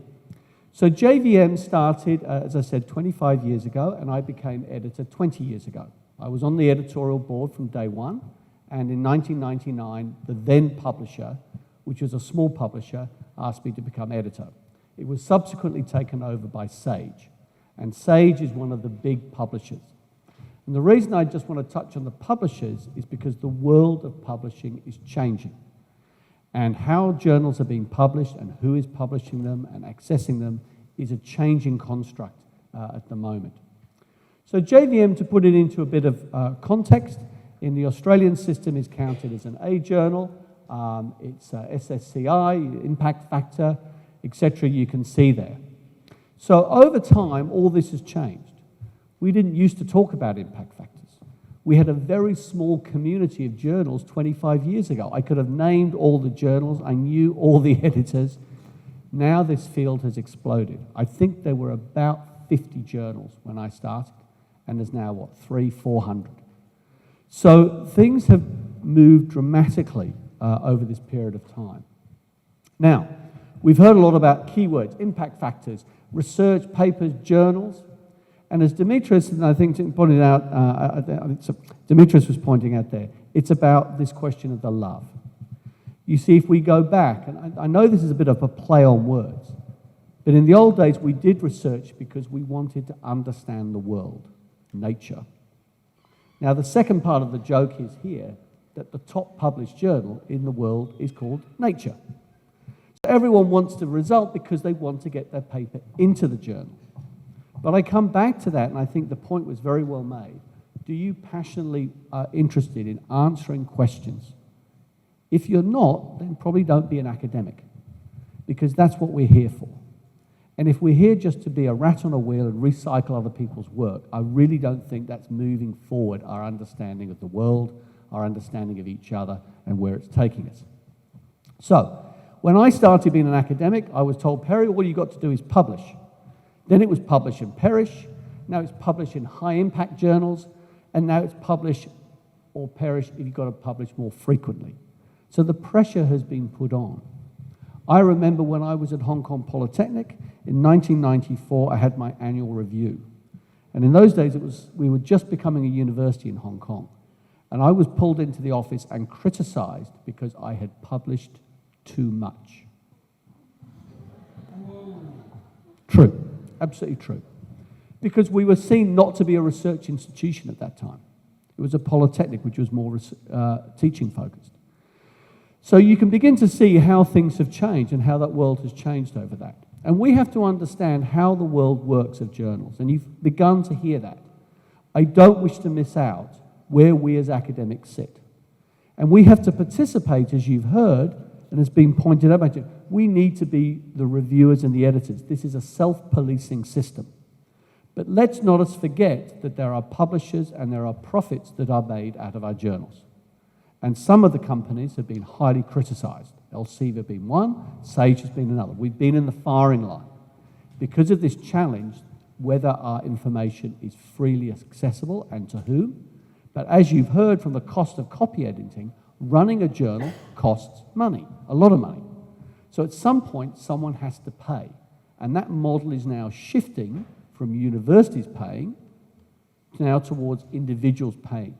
So JVM started, as I said, 25 years ago, and I became editor 20 years ago. I was on the editorial board from day one, and in 1999, the then publisher, which was a small publisher, asked me to become editor. It was subsequently taken over by Sage, and Sage is one of the big publishers. And the reason I just want to touch on the publishers is because the world of publishing is changing. And how journals are being published and who is publishing them and accessing them is a changing construct at the moment. So JVM, to put it into a bit of context, in the Australian system is counted as an A journal. It's SSCI, impact factor, etc. You can see there. So over time, all this has changed. We didn't used to talk about impact factors. We had a very small community of journals 25 years ago. I could have named all the journals. I knew all the editors. Now this field has exploded. I think there were about 50 journals when I started, and there's now, what, 300-400. So things have moved dramatically over this period of time. Now, we've heard a lot about keywords, impact factors, research papers, journals. And as Dimitris, and I think pointed out, Dimitris was pointing out there, it's about this question of the love. You see, if we go back, and I know this is a bit of a play on words, but in the old days we did research because we wanted to understand the world, nature. Now the second part of the joke is here, that the top published journal in the world is called Nature. So everyone wants the result because they want to get their paper into the journal. But I come back to that, and I think the point was very well made. Do you passionately are interested in answering questions? If you're not, then probably don't be an academic, because that's what we're here for. And if we're here just to be a rat on a wheel and recycle other people's work, I really don't think that's moving forward our understanding of the world, our understanding of each other, and where it's taking us. So, when I started being an academic, I was told, Perry, all you've got to do is publish. Then it was publish and perish. Now it's published in high-impact journals. And now it's publish or perish if you've got to publish more frequently. So the pressure has been put on. I remember when I was at Hong Kong Polytechnic, in 1994, I had my annual review. And in those days, we were just becoming a university in Hong Kong. And I was pulled into the office and criticized because I had published too much. True. Absolutely true. Because we were seen not to be a research institution at that time. It was a polytechnic, which was more teaching focused. So you can begin to see how things have changed and how that world has changed over that. And we have to understand how the world works of journals. And you've begun to hear that. I don't wish to miss out where we as academics sit. And we have to participate, as you've heard, and has been pointed out, we need to be the reviewers and the editors. This is a self-policing system. But let's not forget that there are publishers and there are profits that are made out of our journals. And some of the companies have been highly criticized. Elsevier being one, Sage has been another. We've been in the firing line because of this challenge, whether our information is freely accessible and to whom. But as you've heard from the cost of copy editing, running a journal costs money, a lot of money. So at some point, someone has to pay. And that model is now shifting from universities paying now towards individuals paying.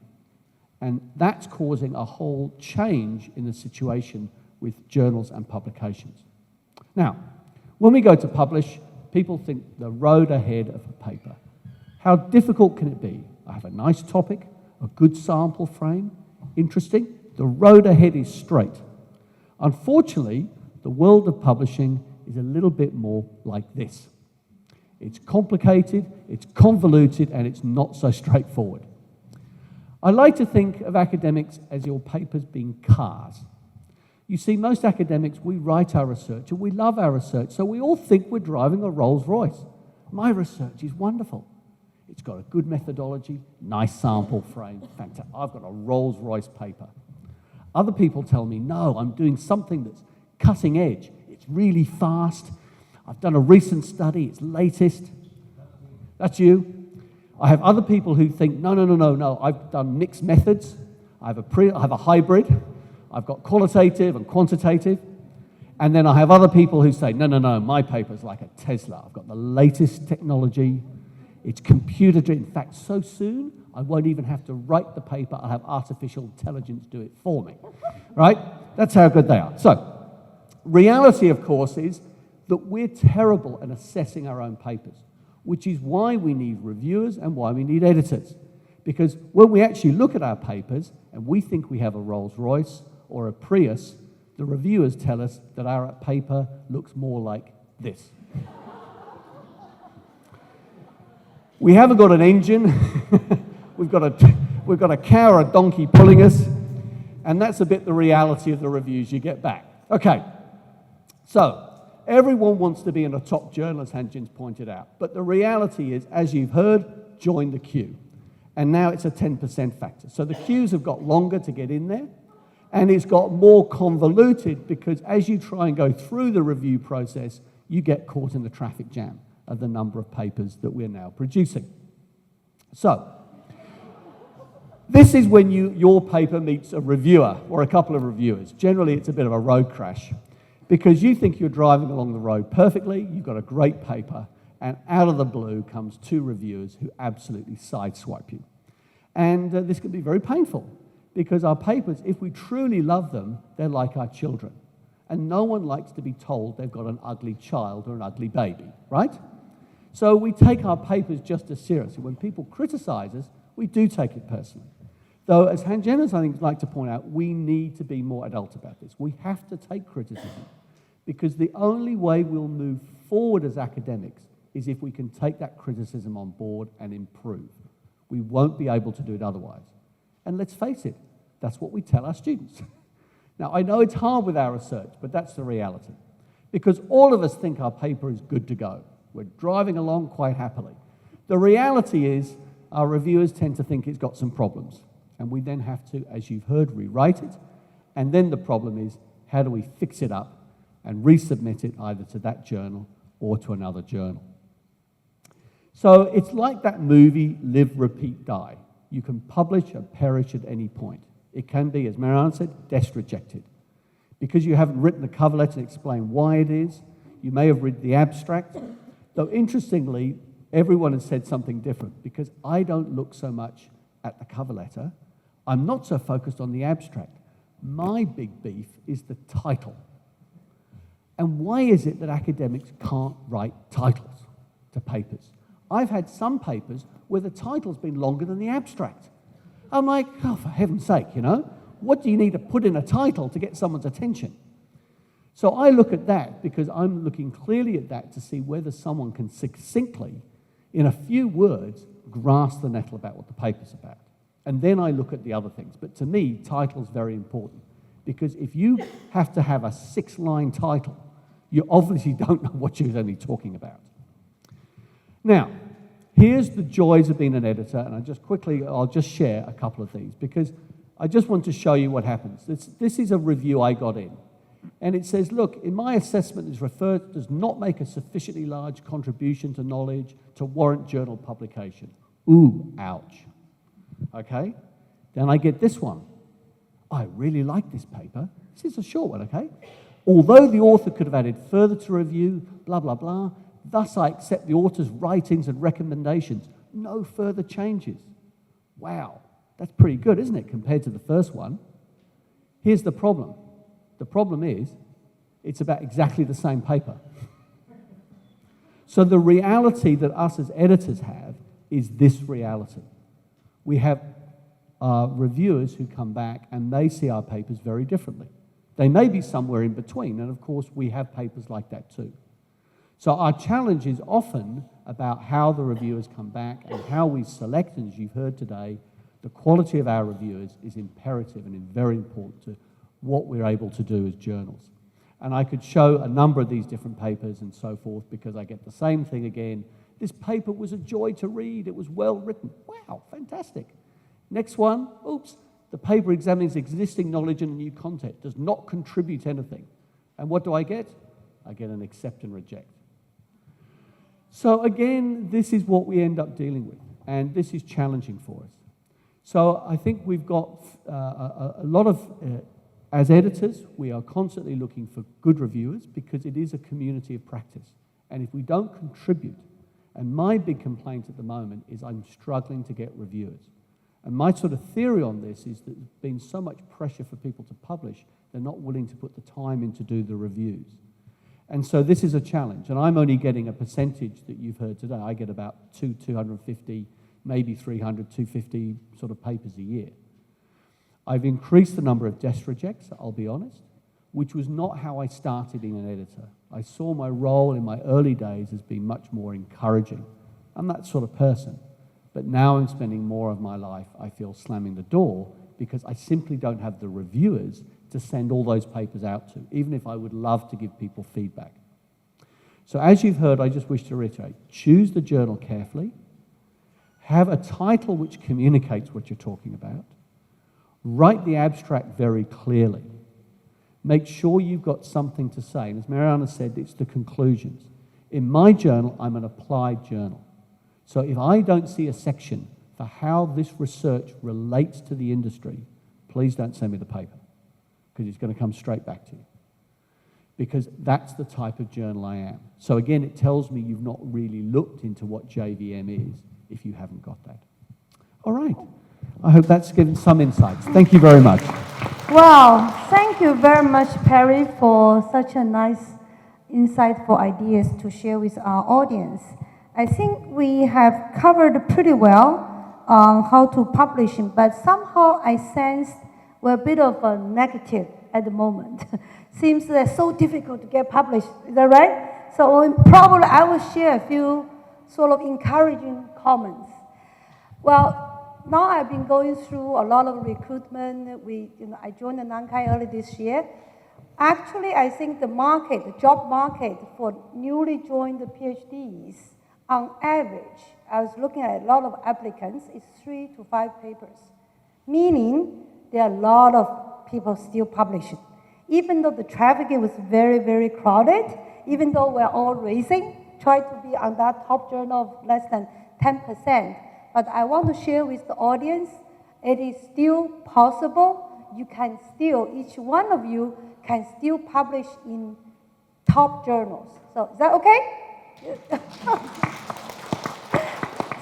And that's causing a whole change in the situation with journals and publications. Now, when we go to publish, people think the road ahead of a paper. How difficult can it be? I have a nice topic, a good sample frame, interesting. The road ahead is straight. Unfortunately, the world of publishing is a little bit more like this. It's complicated, it's convoluted, and it's not so straightforward. I like to think of academics as your papers being cars. You see, most academics, we write our research and we love our research, so we all think we're driving a Rolls Royce. My research is wonderful. It's got a good methodology, nice sample frame, fantastic. I've got a Rolls Royce paper. Other people tell me, no, I'm doing something that's cutting edge. It's really fast. I've done a recent study, it's latest. That's you. I have other people who think, no, I've done mixed methods. I have a hybrid. I've got qualitative and quantitative. And then I have other people who say, no, my paper's like a Tesla. I've got the latest technology. It's computer-driven. In fact, so soon, I won't even have to write the paper. I'll have artificial intelligence do it for me, right? That's how good they are. So, reality, of course, is that we're terrible at assessing our own papers, which is why we need reviewers and why we need editors. Because when we actually look at our papers and we think we have a Rolls-Royce or a Prius, the reviewers tell us that our paper looks more like this. We haven't got an engine. We've got a cow or a donkey pulling us, and that's a bit the reality of the reviews you get back. Okay, so everyone wants to be in a top journal, as Tianjin's pointed out, but the reality is, as you've heard, join the queue. And now it's a 10% factor. So the queues have got longer to get in there, and it's got more convoluted because as you try and go through the review process, you get caught in the traffic jam of the number of papers that we're now producing. So, this is when your paper meets a reviewer or a couple of reviewers. Generally, it's a bit of a road crash because you think you're driving along the road perfectly, you've got a great paper, and out of the blue comes two reviewers who absolutely sideswipe you. And this can be very painful because our papers, if we truly love them, they're like our children. And no one likes to be told they've got an ugly child or an ugly baby, right? So we take our papers just as seriously. When people criticize us, we do take it personally. Though, as Tianjin, I think, like to point out, we need to be more adult about this. We have to take criticism because the only way we'll move forward as academics is if we can take that criticism on board and improve. We won't be able to do it otherwise. And let's face it, that's what we tell our students. Now, I know it's hard with our research, but that's the reality. Because all of us think our paper is good to go. We're driving along quite happily. The reality is our reviewers tend to think it's got some problems. And we then have to, as you've heard, rewrite it. And then the problem is, how do we fix it up and resubmit it either to that journal or to another journal? So it's like that movie, Live, Repeat, Die. You can publish or perish at any point. It can be, as Marianne said, desk rejected. Because you haven't written the cover letter and explained why it is, you may have read the abstract. Though interestingly, everyone has said something different because I don't look so much at the cover letter. I'm not so focused on the abstract. My big beef is the title. And why is it that academics can't write titles to papers? I've had some papers where the title's been longer than the abstract. I'm like, oh, for heaven's sake, what do you need to put in a title to get someone's attention? So I look at that because I'm looking clearly at that to see whether someone can succinctly, in a few words, grasp the nettle about what the paper's about. And then I look at the other things. But to me, title's very important because if you have to have a 6-line title, you obviously don't know what you're only talking about. Now, here's the joys of being an editor, and I'll just share a couple of these because I just want to show you what happens. This is a review I got in. And it says, look, in my assessment, does not make a sufficiently large contribution to knowledge to warrant journal publication. Ooh, ouch. Okay? Then I get this one. I really like this paper. This is a short one, okay? Although the author could have added further to review, blah, blah, blah, thus I accept the author's writings and recommendations. No further changes. Wow, that's pretty good, isn't it, compared to the first one? Here's the problem. The problem is, it's about exactly the same paper. So the reality that us as editors have is this reality. We have reviewers who come back and they see our papers very differently. They may be somewhere in between, and of course we have papers like that too. So our challenge is often about how the reviewers come back and how we select, and as you've heard today, the quality of our reviewers is imperative and very important to what we're able to do as journals. And I could show a number of these different papers and so forth because I get the same thing again. This paper was a joy to read. It was well written. Wow, fantastic. Next one, oops, the paper examines existing knowledge and new content, does not contribute anything. And what do I get? I get an accept and reject. So again, this is what we end up dealing with. And this is challenging for us. So I think we've got a lot of, as editors, we are constantly looking for good reviewers because it is a community of practice. And if we don't contribute, and my big complaint at the moment is I'm struggling to get reviewers. And my sort of theory on this is that there's been so much pressure for people to publish, they're not willing to put the time in to do the reviews. And so this is a challenge, and I'm only getting a percentage that you've heard today. I get about 250, maybe 300, 250 sort of papers a year. I've increased the number of desk rejects, I'll be honest, which was not how I started being an editor. I saw my role in my early days as being much more encouraging. I'm that sort of person. But now I'm spending more of my life, I feel, slamming the door because I simply don't have the reviewers to send all those papers out to, even if I would love to give people feedback. So as you've heard, I just wish to reiterate, choose the journal carefully, have a title which communicates what you're talking about, write the abstract very clearly, make sure you've got something to say. And as Mariana said, it's the conclusions. In my journal, I'm an applied journal. So if I don't see a section for how this research relates to the industry, please don't send me the paper, because it's going to come straight back to you. Because that's the type of journal I am. So again, it tells me you've not really looked into what JVM is if you haven't got that. All right. I hope that's given some insights. Thank you very much. Wow, thank you very much, Perry, for such a nice, insightful ideas to share with our audience. I think we have covered pretty well on how to publish, but somehow I sensed we're a bit of a negative at the moment. Seems that it's so difficult to get published, is that right? So probably I will share a few sort of encouraging comments. Well, now I've been going through a lot of recruitment. I joined the Nankai early this year. Actually, I think the market, the job market for newly joined PhDs, on average, I was looking at a lot of applicants, it's 3 to 5 papers. Meaning, there are a lot of people still publishing. Even though the traffic was very, very crowded, even though we're all racing, try to be on that top journal of less than 10%. But I want to share with the audience, it is still possible. You can still, each one of you can still publish in top journals. So is that okay?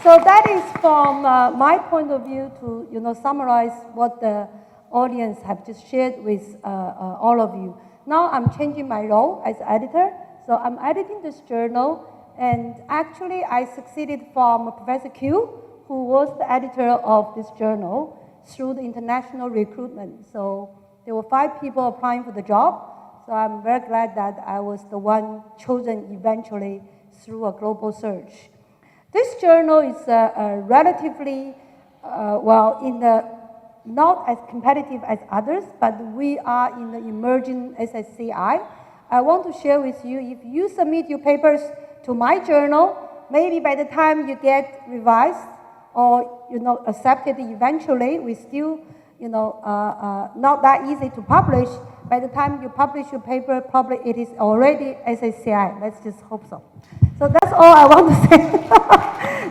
So that is from my point of view to summarize what the audience have just shared with all of you. Now I'm changing my role as editor. So I'm editing this journal, and actually I succeeded from Professor Q, who was the editor of this journal, through the international recruitment. So there were 5 people applying for the job. So I'm very glad that I was the one chosen eventually through a global search. This journal is relatively, not as competitive as others, but we are in the emerging SSCI. I want to share with you, if you submit your papers to my journal, maybe by the time you get revised or accepted eventually, we still not that easy to publish. By the time you publish your paper, probably it is already SSCI. Let's just hope so. So that's all I want to say.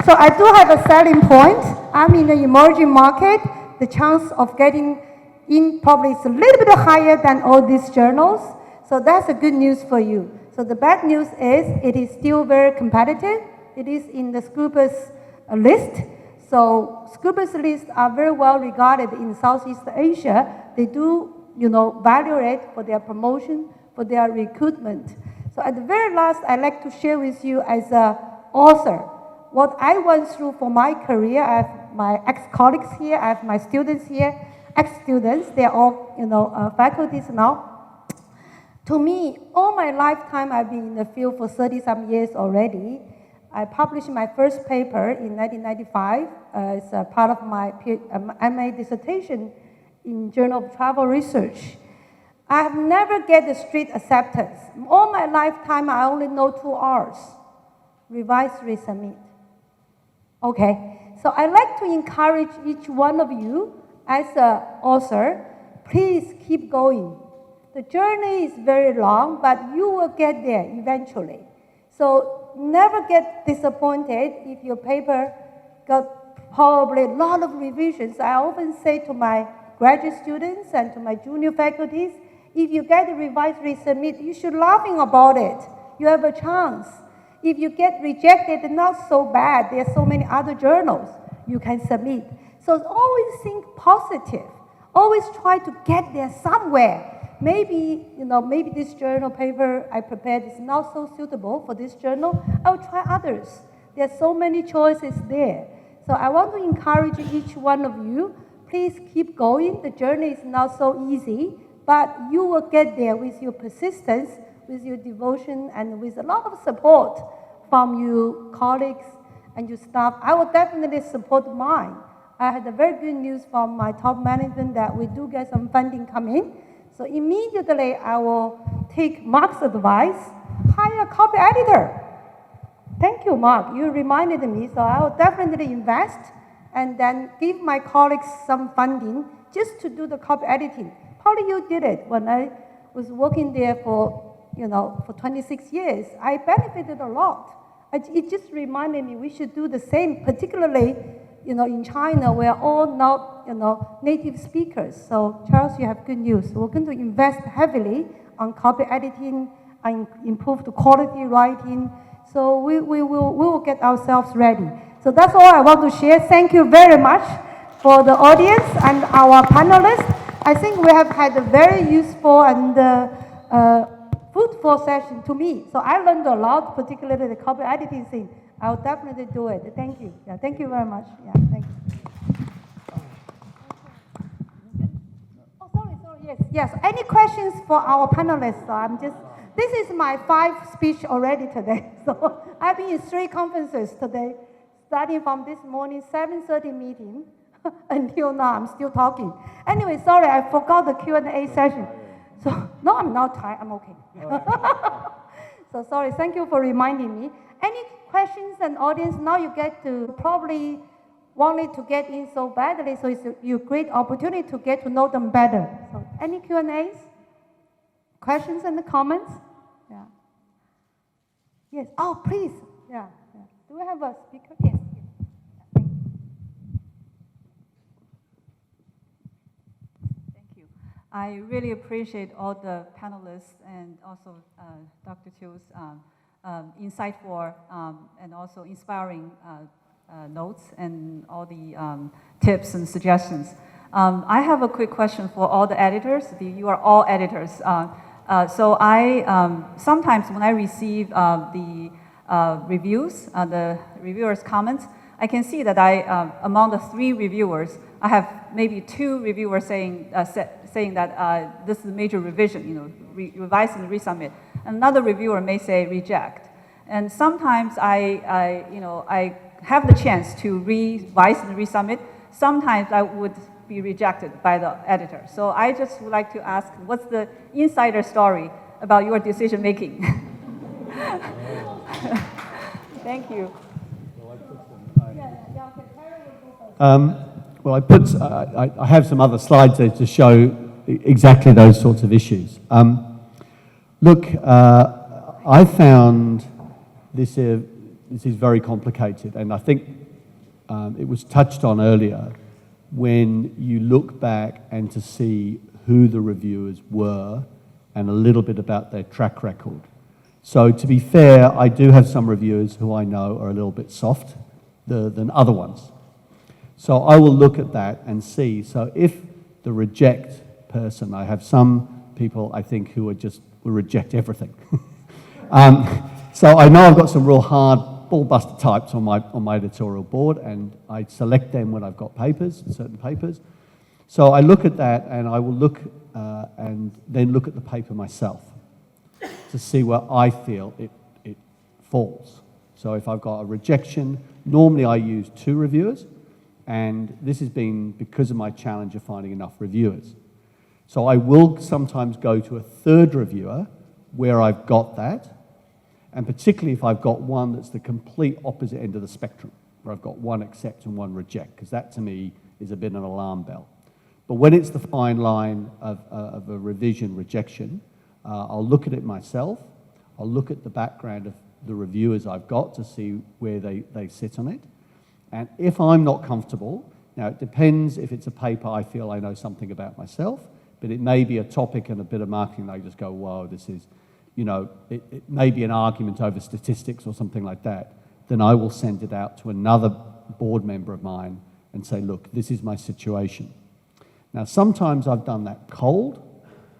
So I do have a selling point. I'm in the emerging market. The chance of getting in probably is a little bit higher than all these journals. So that's a good news for you. So the bad news is it is still very competitive. It is in the Scopus list. So Scopus lists are very well regarded in Southeast Asia. They do, value it for their promotion, for their recruitment. So at the very last, I'd like to share with you as an author what I went through for my career. I have my ex-colleagues here, I have my students here, ex-students, they're all, faculties now. To me, all my lifetime, I've been in the field for 30-some years already. I published my first paper in 1995 as a part of my MA dissertation in Journal of Travel Research. I have never get the street acceptance. All my lifetime, I only know 2 R's: revise, resubmit. Okay, so I'd like to encourage each one of you as an author, please keep going. The journey is very long, but you will get there eventually. So never get disappointed if your paper got probably a lot of revisions. I often say to my graduate students and to my junior faculties, if you get a revised resubmit, you should laughing about it. You have a chance. If you get rejected, not so bad. There are so many other journals you can submit. So always think positive. Always try to get there somewhere. Maybe, maybe this journal paper I prepared is not so suitable for this journal. I'll try others. There are so many choices there. So I want to encourage each one of you, please keep going. The journey is not so easy, but you will get there with your persistence, with your devotion, and with a lot of support from your colleagues and your staff. I will definitely support mine. I had a very good news from my top management that we do get some funding coming. So immediately I will take Mark's advice, hire a copy editor. Thank you, Mark. You reminded me, so I will definitely invest and then give my colleagues some funding just to do the copy editing. Probably you did it when I was working there for 26 years. I benefited a lot. It just reminded me we should do the same, particularly, in China, we're all not, native speakers. So Charles, you have good news. We're going to invest heavily on copy editing and improve the quality writing. So we will get ourselves ready. So that's all I want to share. Thank you very much for the audience and our panelists. I think we have had a very useful and fruitful session to me. So I learned a lot, particularly the copy editing thing. I'll definitely do it. Thank you. Yeah, thank you very much. Yeah, thank you. Oh, sorry. Yes. Any questions for our panelists? This is my 5th speech already today. So I've been in 3 conferences today, starting from this morning, 7:30 meeting, until now, I'm still talking. Anyway, sorry, I forgot the Q&A session. So, no, I'm not tired, I'm okay. So sorry, thank you for reminding me. Any questions and audience? Now you get to probably wanted to get in so badly, so it's a great opportunity to get to know them better. So any Q&As? Questions and comments? Yeah. Yes, oh, please. Yeah. Do we have a speaker? Yes. I really appreciate all the panelists and also Dr. Chiu's insightful and also inspiring notes and all the tips and suggestions. I have a quick question for all the editors. You are all editors. So I sometimes when I receive the reviews, the reviewers' comments, I can see that among the 3 reviewers, I have maybe 2 reviewers saying that this is a major revision, revise and resubmit. Another reviewer may say reject. And sometimes I have the chance to revise and resubmit. Sometimes I would be rejected by the editor. So I just would like to ask, what's the insider story about your decision making? Thank you. Well, I have some other slides there to show exactly those sorts of issues. Look, I found this is very complicated, and I think it was touched on earlier when you look back and to see who the reviewers were and a little bit about their track record. So to be fair, I do have some reviewers who I know are a little bit soft than other ones. So I will look at that and see. So if the reject person, I have some people I think who will reject everything. So I know I've got some real hard ball-buster types on my editorial board, and I select them when I've got certain papers. So I look at that, and I will look and then look at the paper myself to see where I feel it falls. So if I've got a rejection, normally I use 2 reviewers, and this has been because of my challenge of finding enough reviewers. So I will sometimes go to a 3rd reviewer where I've got that, and particularly if I've got one that's the complete opposite end of the spectrum, where I've got 1 accept and 1 reject, because that to me is a bit of an alarm bell. But when it's the fine line of a revision rejection, I'll look at it myself, I'll look at the background of the reviewers I've got to see where they sit on it, And if I'm not comfortable, now it depends if it's a paper I feel I know something about myself, but it may be a topic and a bit of marketing that I just go, whoa, this is, you know, it may be an argument over statistics or something like that, then I will send it out to another board member of mine and say, look, this is my situation. Now, sometimes I've done that cold,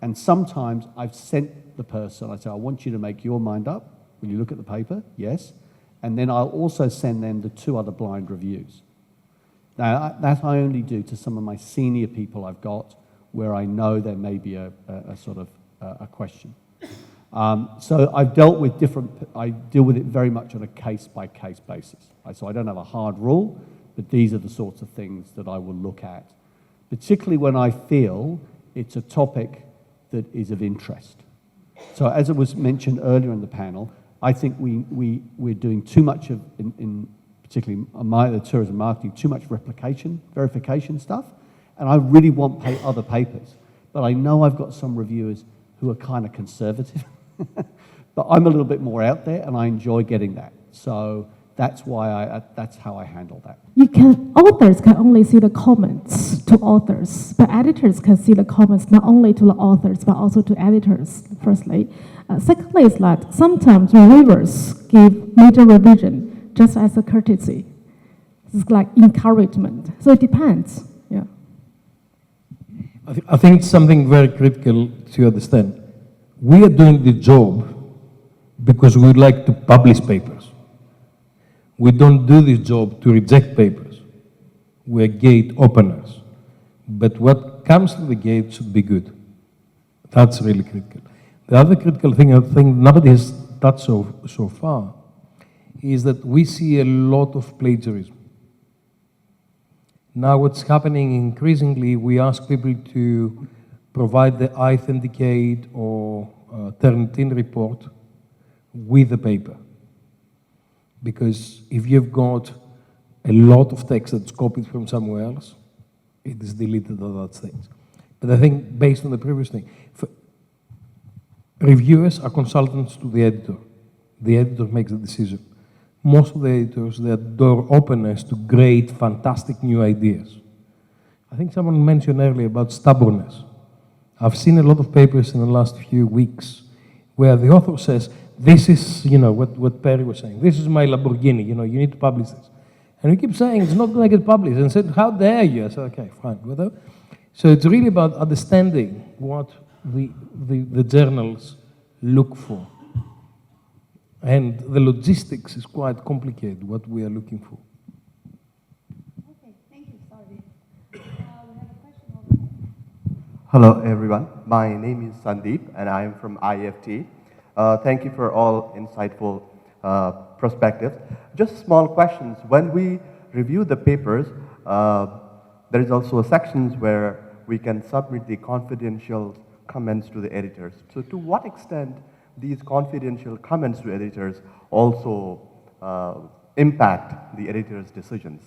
and sometimes I've sent the person, I say, I want you to make your mind up. Will you look at the paper? Yes. And then I'll also send them the 2 other blind reviews. Now, that I only do to some of my senior people I've got where I know there may be a sort of a question. So I've dealt with I deal with it very much on a case-by-case basis. So I don't have a hard rule, but these are the sorts of things that I will look at, particularly when I feel it's a topic that is of interest. So as it was mentioned earlier in the panel, I think we're doing too much of, in particularly the tourism marketing, too much replication, verification stuff, and I really want other papers. But I know I've got some reviewers who are kind of conservative, but I'm a little bit more out there, and I enjoy getting that. So that's why that's how I handle that. Authors can only see the comments to authors, but editors can see the comments not only to the authors, but also to editors, firstly. Secondly, is that sometimes reviewers give major revision just as a courtesy. It's like encouragement. So it depends, yeah. I think it's something very critical to understand. We are doing the job because we would like to publish papers. We don't do this job to reject papers. We're gate openers. But what comes through the gate should be good. That's really critical. The other critical thing I think nobody has touched so far is that we see a lot of plagiarism. Now what's happening increasingly, we ask people to provide the authenticate or Turnitin report with the paper. Because if you've got a lot of text that's copied from somewhere else, it is deleted at that stage. But I think based on the previous thing, reviewers are consultants to the editor. The editor makes the decision. Most of the editors, they are door openers to great, fantastic new ideas. I think someone mentioned earlier about stubbornness. I've seen a lot of papers in the last few weeks where the author says, this is, you know, what Perry was saying, this is my Lamborghini, you know, you need to publish this. And we keep saying, it's not going to get published. And said, how dare you? I said, okay, fine, whatever. So it's really about understanding what the journals look for. And the logistics is quite complicated, what we are looking for. Okay, thank you. Sorry. We have a question over here. Hello, everyone. My name is Sandeep, and I am from IFT. Thank you for all insightful perspectives. Just small questions. When we review the papers, there is also sections where we can submit the confidential comments to the editors. So to what extent these confidential comments to editors also impact the editor's decisions?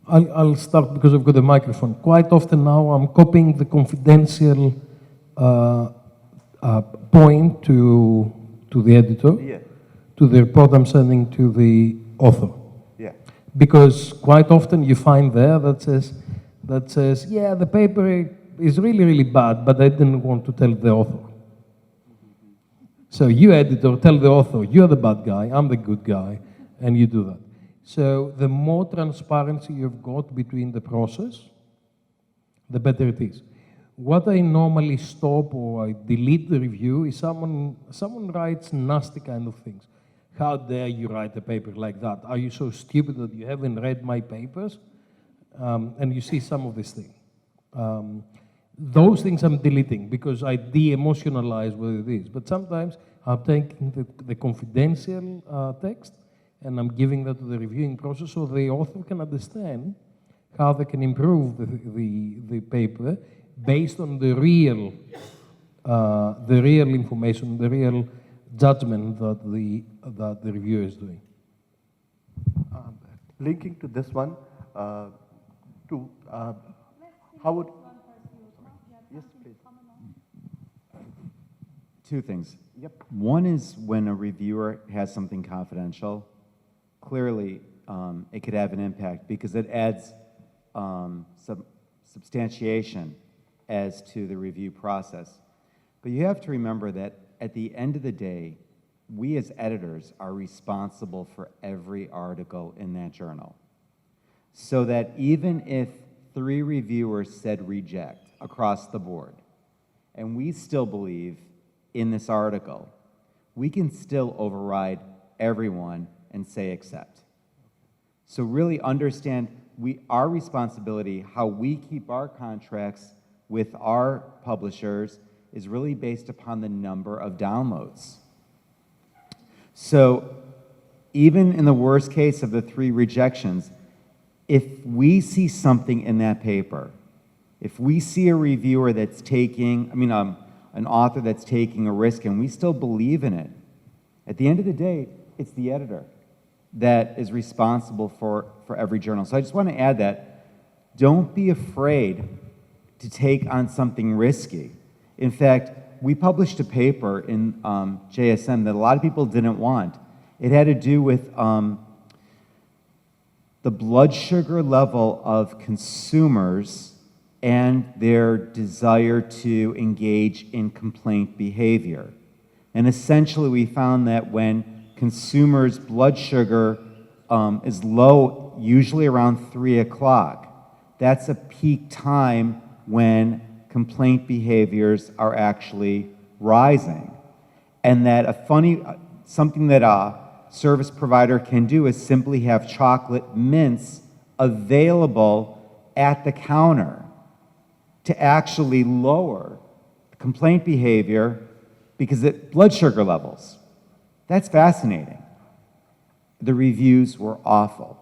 I'll start because I've got a microphone. Quite often now I'm copying the confidential point to the editor, Yeah. to the report I'm sending to the author. Yeah. Because quite often you find there that says, yeah, the paper is really, really bad, but I didn't want to tell the author. So you, editor, tell the author, you're the bad guy, I'm the good guy, and you do that. So the more transparency you've got between the process, the better it is. What I normally stop or I delete the review is someone writes nasty kind of things. How dare you write a paper like that? Are you so stupid that you haven't read my papers? And you see some of these things. Those things I'm deleting because I de-emotionalize what it is. But sometimes I'm taking the confidential text and I'm giving that to the reviewing process so the author can understand how they can improve the paper based on the real information, the real judgment that the reviewer is doing. Linking to this one, how would... Yes, please. Two things. Yep. One is when a reviewer has something confidential, clearly it could have an impact because it adds substantiation as to the review process. But you have to remember that at the end of the day, we as editors are responsible for every article in that journal. So that even if 3 reviewers said reject across the board, and we still believe in this article, we can still override everyone and say accept. So really understand our responsibility, how we keep our contracts with our publishers is really based upon the number of downloads. So even in the worst case of the 3 rejections, if we see something in that paper, if we see a reviewer that's taking, an author that's taking a risk and we still believe in it, at the end of the day, it's the editor that is responsible for every journal. So I just want to add that don't be afraid to take on something risky. In fact, we published a paper in JSM that a lot of people didn't want. It had to do with the blood sugar level of consumers and their desire to engage in complaint behavior. And essentially we found that when consumers' blood sugar is low, usually around 3 o'clock, that's a peak time when complaint behaviors are actually rising. And that something that a service provider can do is simply have chocolate mints available at the counter to actually lower complaint behavior because it blood sugar levels. That's fascinating. The reviews were awful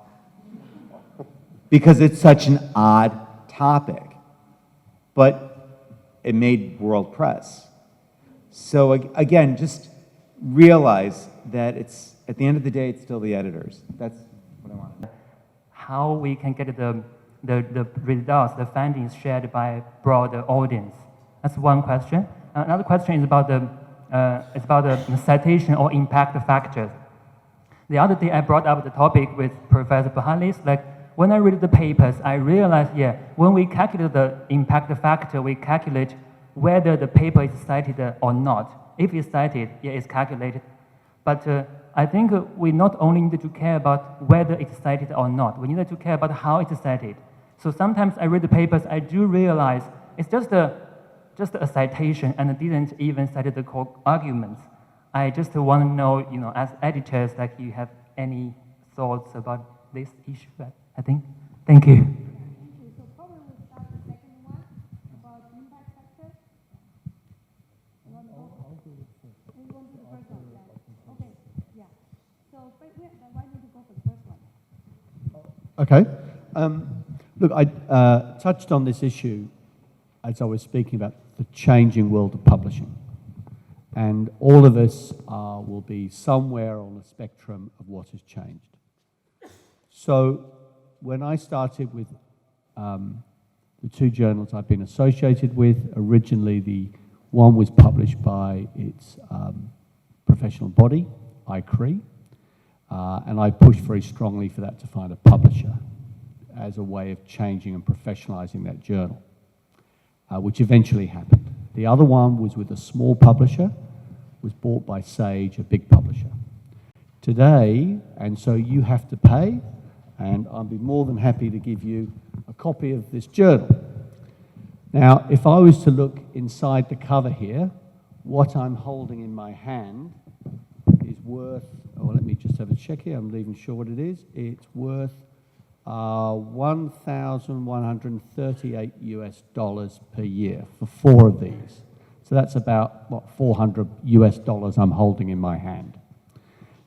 because it's such an odd topic, but it made world press. So again, just realize that it's, at the end of the day, it's still the editors. That's what I wanted. How we can get the results, the findings shared by a broader audience. That's one question. Another question is about the citation or impact factors. The other day I brought up the topic with Professor Puhalis, like when I read the papers, I realized, when we calculate the impact factor, we calculate whether the paper is cited or not. If it's cited, it's calculated. But I think we not only need to care about whether it's cited or not, we need to care about how it's cited. So sometimes I read the papers, I do realize it's just a citation and didn't even cite the core arguments. I just want to know, as editors, like you have any thoughts about this issue, I think. Thank you. So probably we'll start the second one about impact factor. You want to go first? You want to do the first one? Yeah. Okay, yeah. So why don't you go for the first one? Okay. Look, I touched on this issue as I was speaking about the changing world of publishing. And all of us will be somewhere on the spectrum of what has changed. So when I started with the 2 journals I've been associated with, originally the one was published by its professional body, ICRE, and I pushed very strongly for that to find a publisher as a way of changing and professionalizing that journal, which eventually happened. The other one was with a small publisher, was bought by Sage, a big publisher. Today, and so you have to pay, and I'll be more than happy to give you a copy of this journal. Now, if I was to look inside the cover here, what I'm holding in my hand is worth, let me just have a check here, I'm not even sure what it is. It's worth $1,138 US per year for 4 of these. So that's about, $400 US I'm holding in my hand.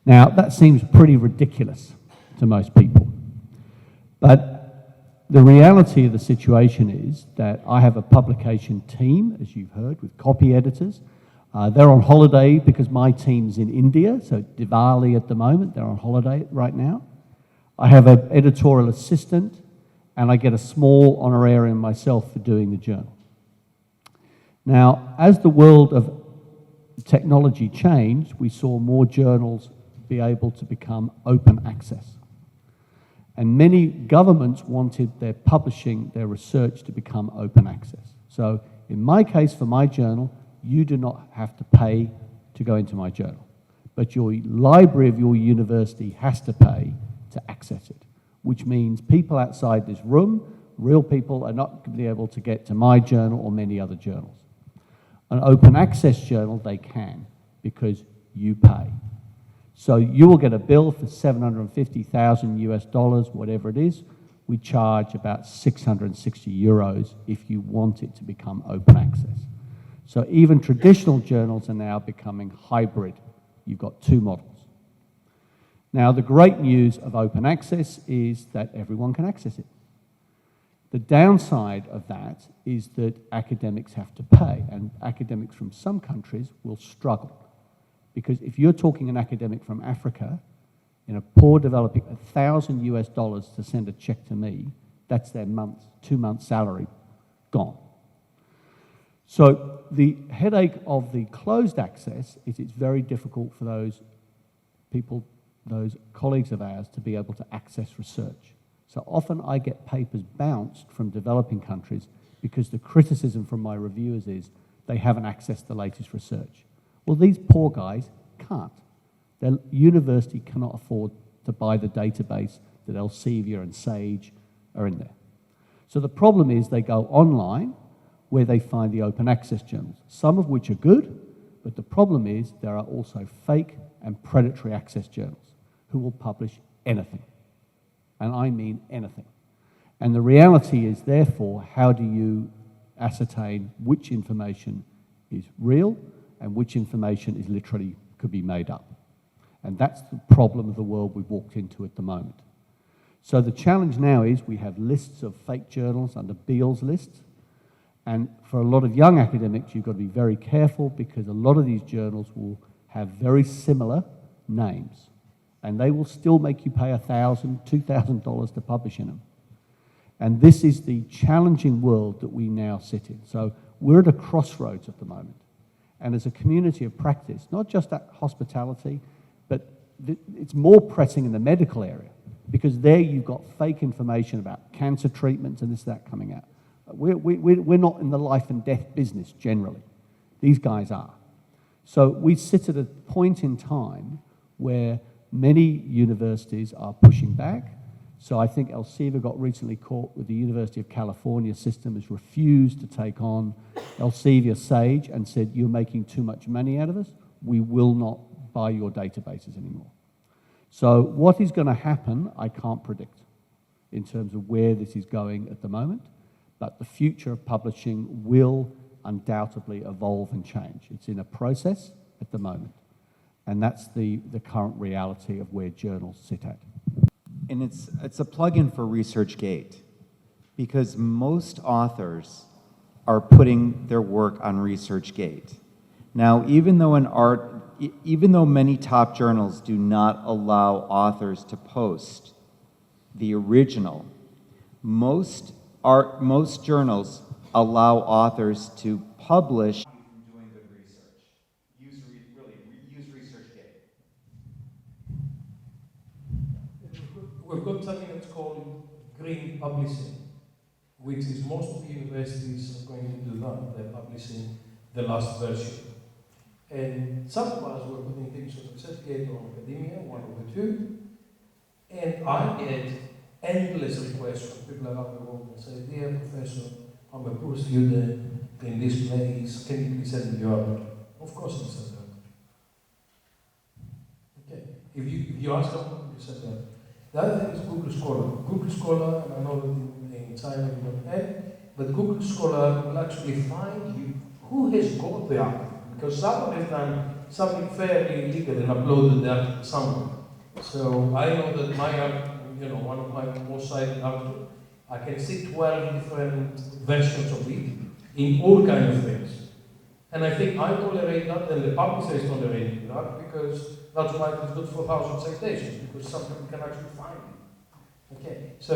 Now, that seems pretty ridiculous to most people. But the reality of the situation is that I have a publication team, as you've heard, with copy editors. They're on holiday because my team's in India, so Diwali at the moment, they're on holiday right now. I have an editorial assistant, and I get a small honorarium myself for doing the journal. Now, as the world of technology changed, we saw more journals be able to become open access. And many governments wanted their publishing, their research to become open access. So in my case, for my journal, you do not have to pay to go into my journal. But your library of your university has to pay to access it, which means people outside this room, real people, are not going to be able to get to my journal or many other journals. An open access journal, they can, because you pay. So you will get a bill for 750,000 US dollars, whatever it is. We charge about 660 euros if you want it to become open access. So even traditional journals are now becoming hybrid. You've got two models. Now, the great news of open access is that everyone can access it. The downside of that is that academics have to pay, and academics from some countries will struggle. Because if you're talking an academic from Africa, in a poor developing, 1,000 US dollars to send a check to me, that's their 2 months salary gone. So the headache of the closed access is it's very difficult for those people, those colleagues of ours, to be able to access research. So often I get papers bounced from developing countries because the criticism from my reviewers is they haven't accessed the latest research. Well, these poor guys can't. Their university cannot afford to buy the database that Elsevier and Sage are in there. So the problem is they go online where they find the open access journals, some of which are good, but the problem is there are also fake and predatory access journals who will publish anything. And I mean anything. And the reality is, therefore, how do you ascertain which information is real and which information is literally could be made up? And that's the problem of the world we've walked into at the moment. So the challenge now is we have lists of fake journals under Beale's list. And for a lot of young academics, you've got to be very careful because a lot of these journals will have very similar names. And they will still make you pay $1,000, $2,000 to publish in them. And this is the challenging world that we now sit in. So we're at a crossroads at the moment. And as a community of practice, not just at hospitality, but it's more pressing in the medical area because there you've got fake information about cancer treatments and this, that coming out. We're not in the life and death business generally. These guys are. So we sit at a point in time where many universities are pushing back. So I think Elsevier got recently caught with the University of California system, has refused to take on Elsevier Sage and said, you're making too much money out of us. We will not buy your databases anymore. So what is going to happen, I can't predict in terms of where this is going at the moment. But the future of publishing will undoubtedly evolve and change. It's in a process at the moment. And that's the current reality of where journals sit at. And it's a plugin for ResearchGate because most authors are putting their work on ResearchGate. Now, even though many top journals do not allow authors to post the original, most journals allow authors to publish doing good research. Use ResearchGate. We've got something that's called green publishing, which is most of the universities are going to do that. They're publishing the last version. And some of us were putting things on ResearchGate or academia, one of the two. And I get endless requests from people around the world and say, dear professor, I'm a poor student in this place, can you please send me your article? Of course I'll send the article. Okay, if you ask someone, you send that. The other thing is Google Scholar. Google Scholar, and I know that in China you don't have, but Google Scholar will actually find you who has got the article, because someone has done something fairly illegal and uploaded the article somewhere. So I know that my article, one of my most cited articles, I can see 12 different versions of it in all kinds of things. And I think I tolerate that, and the publisher is tolerating that, because that's why it's good for 1,000 citations, because some people can actually find it. Okay, so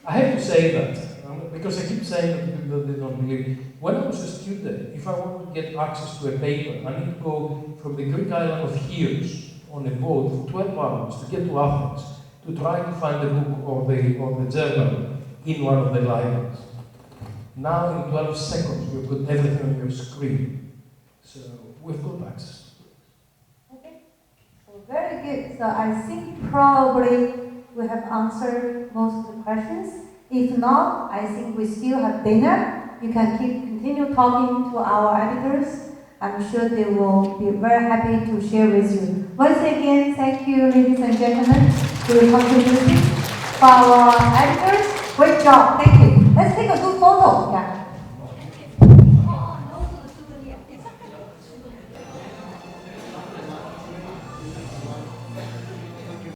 I have to say that, because I keep saying that to people that they don't believe. When I was a student, if I want to get access to a paper, I need to go from the Greek island of Chios on a boat for 12 hours to get to Athens to try to find a book or the journal in one of the libraries. Now, in 12 seconds, you've got everything on your screen. So we've got access. Okay. So very good. So I think probably we have answered most of the questions. If not, I think we still have dinner. You can continue talking to our editors. I'm sure they will be very happy to share with you. Once again, thank you, ladies and gentlemen, for your contribution. For our editors, great job. Thank you. Let's take a good photo. Yeah.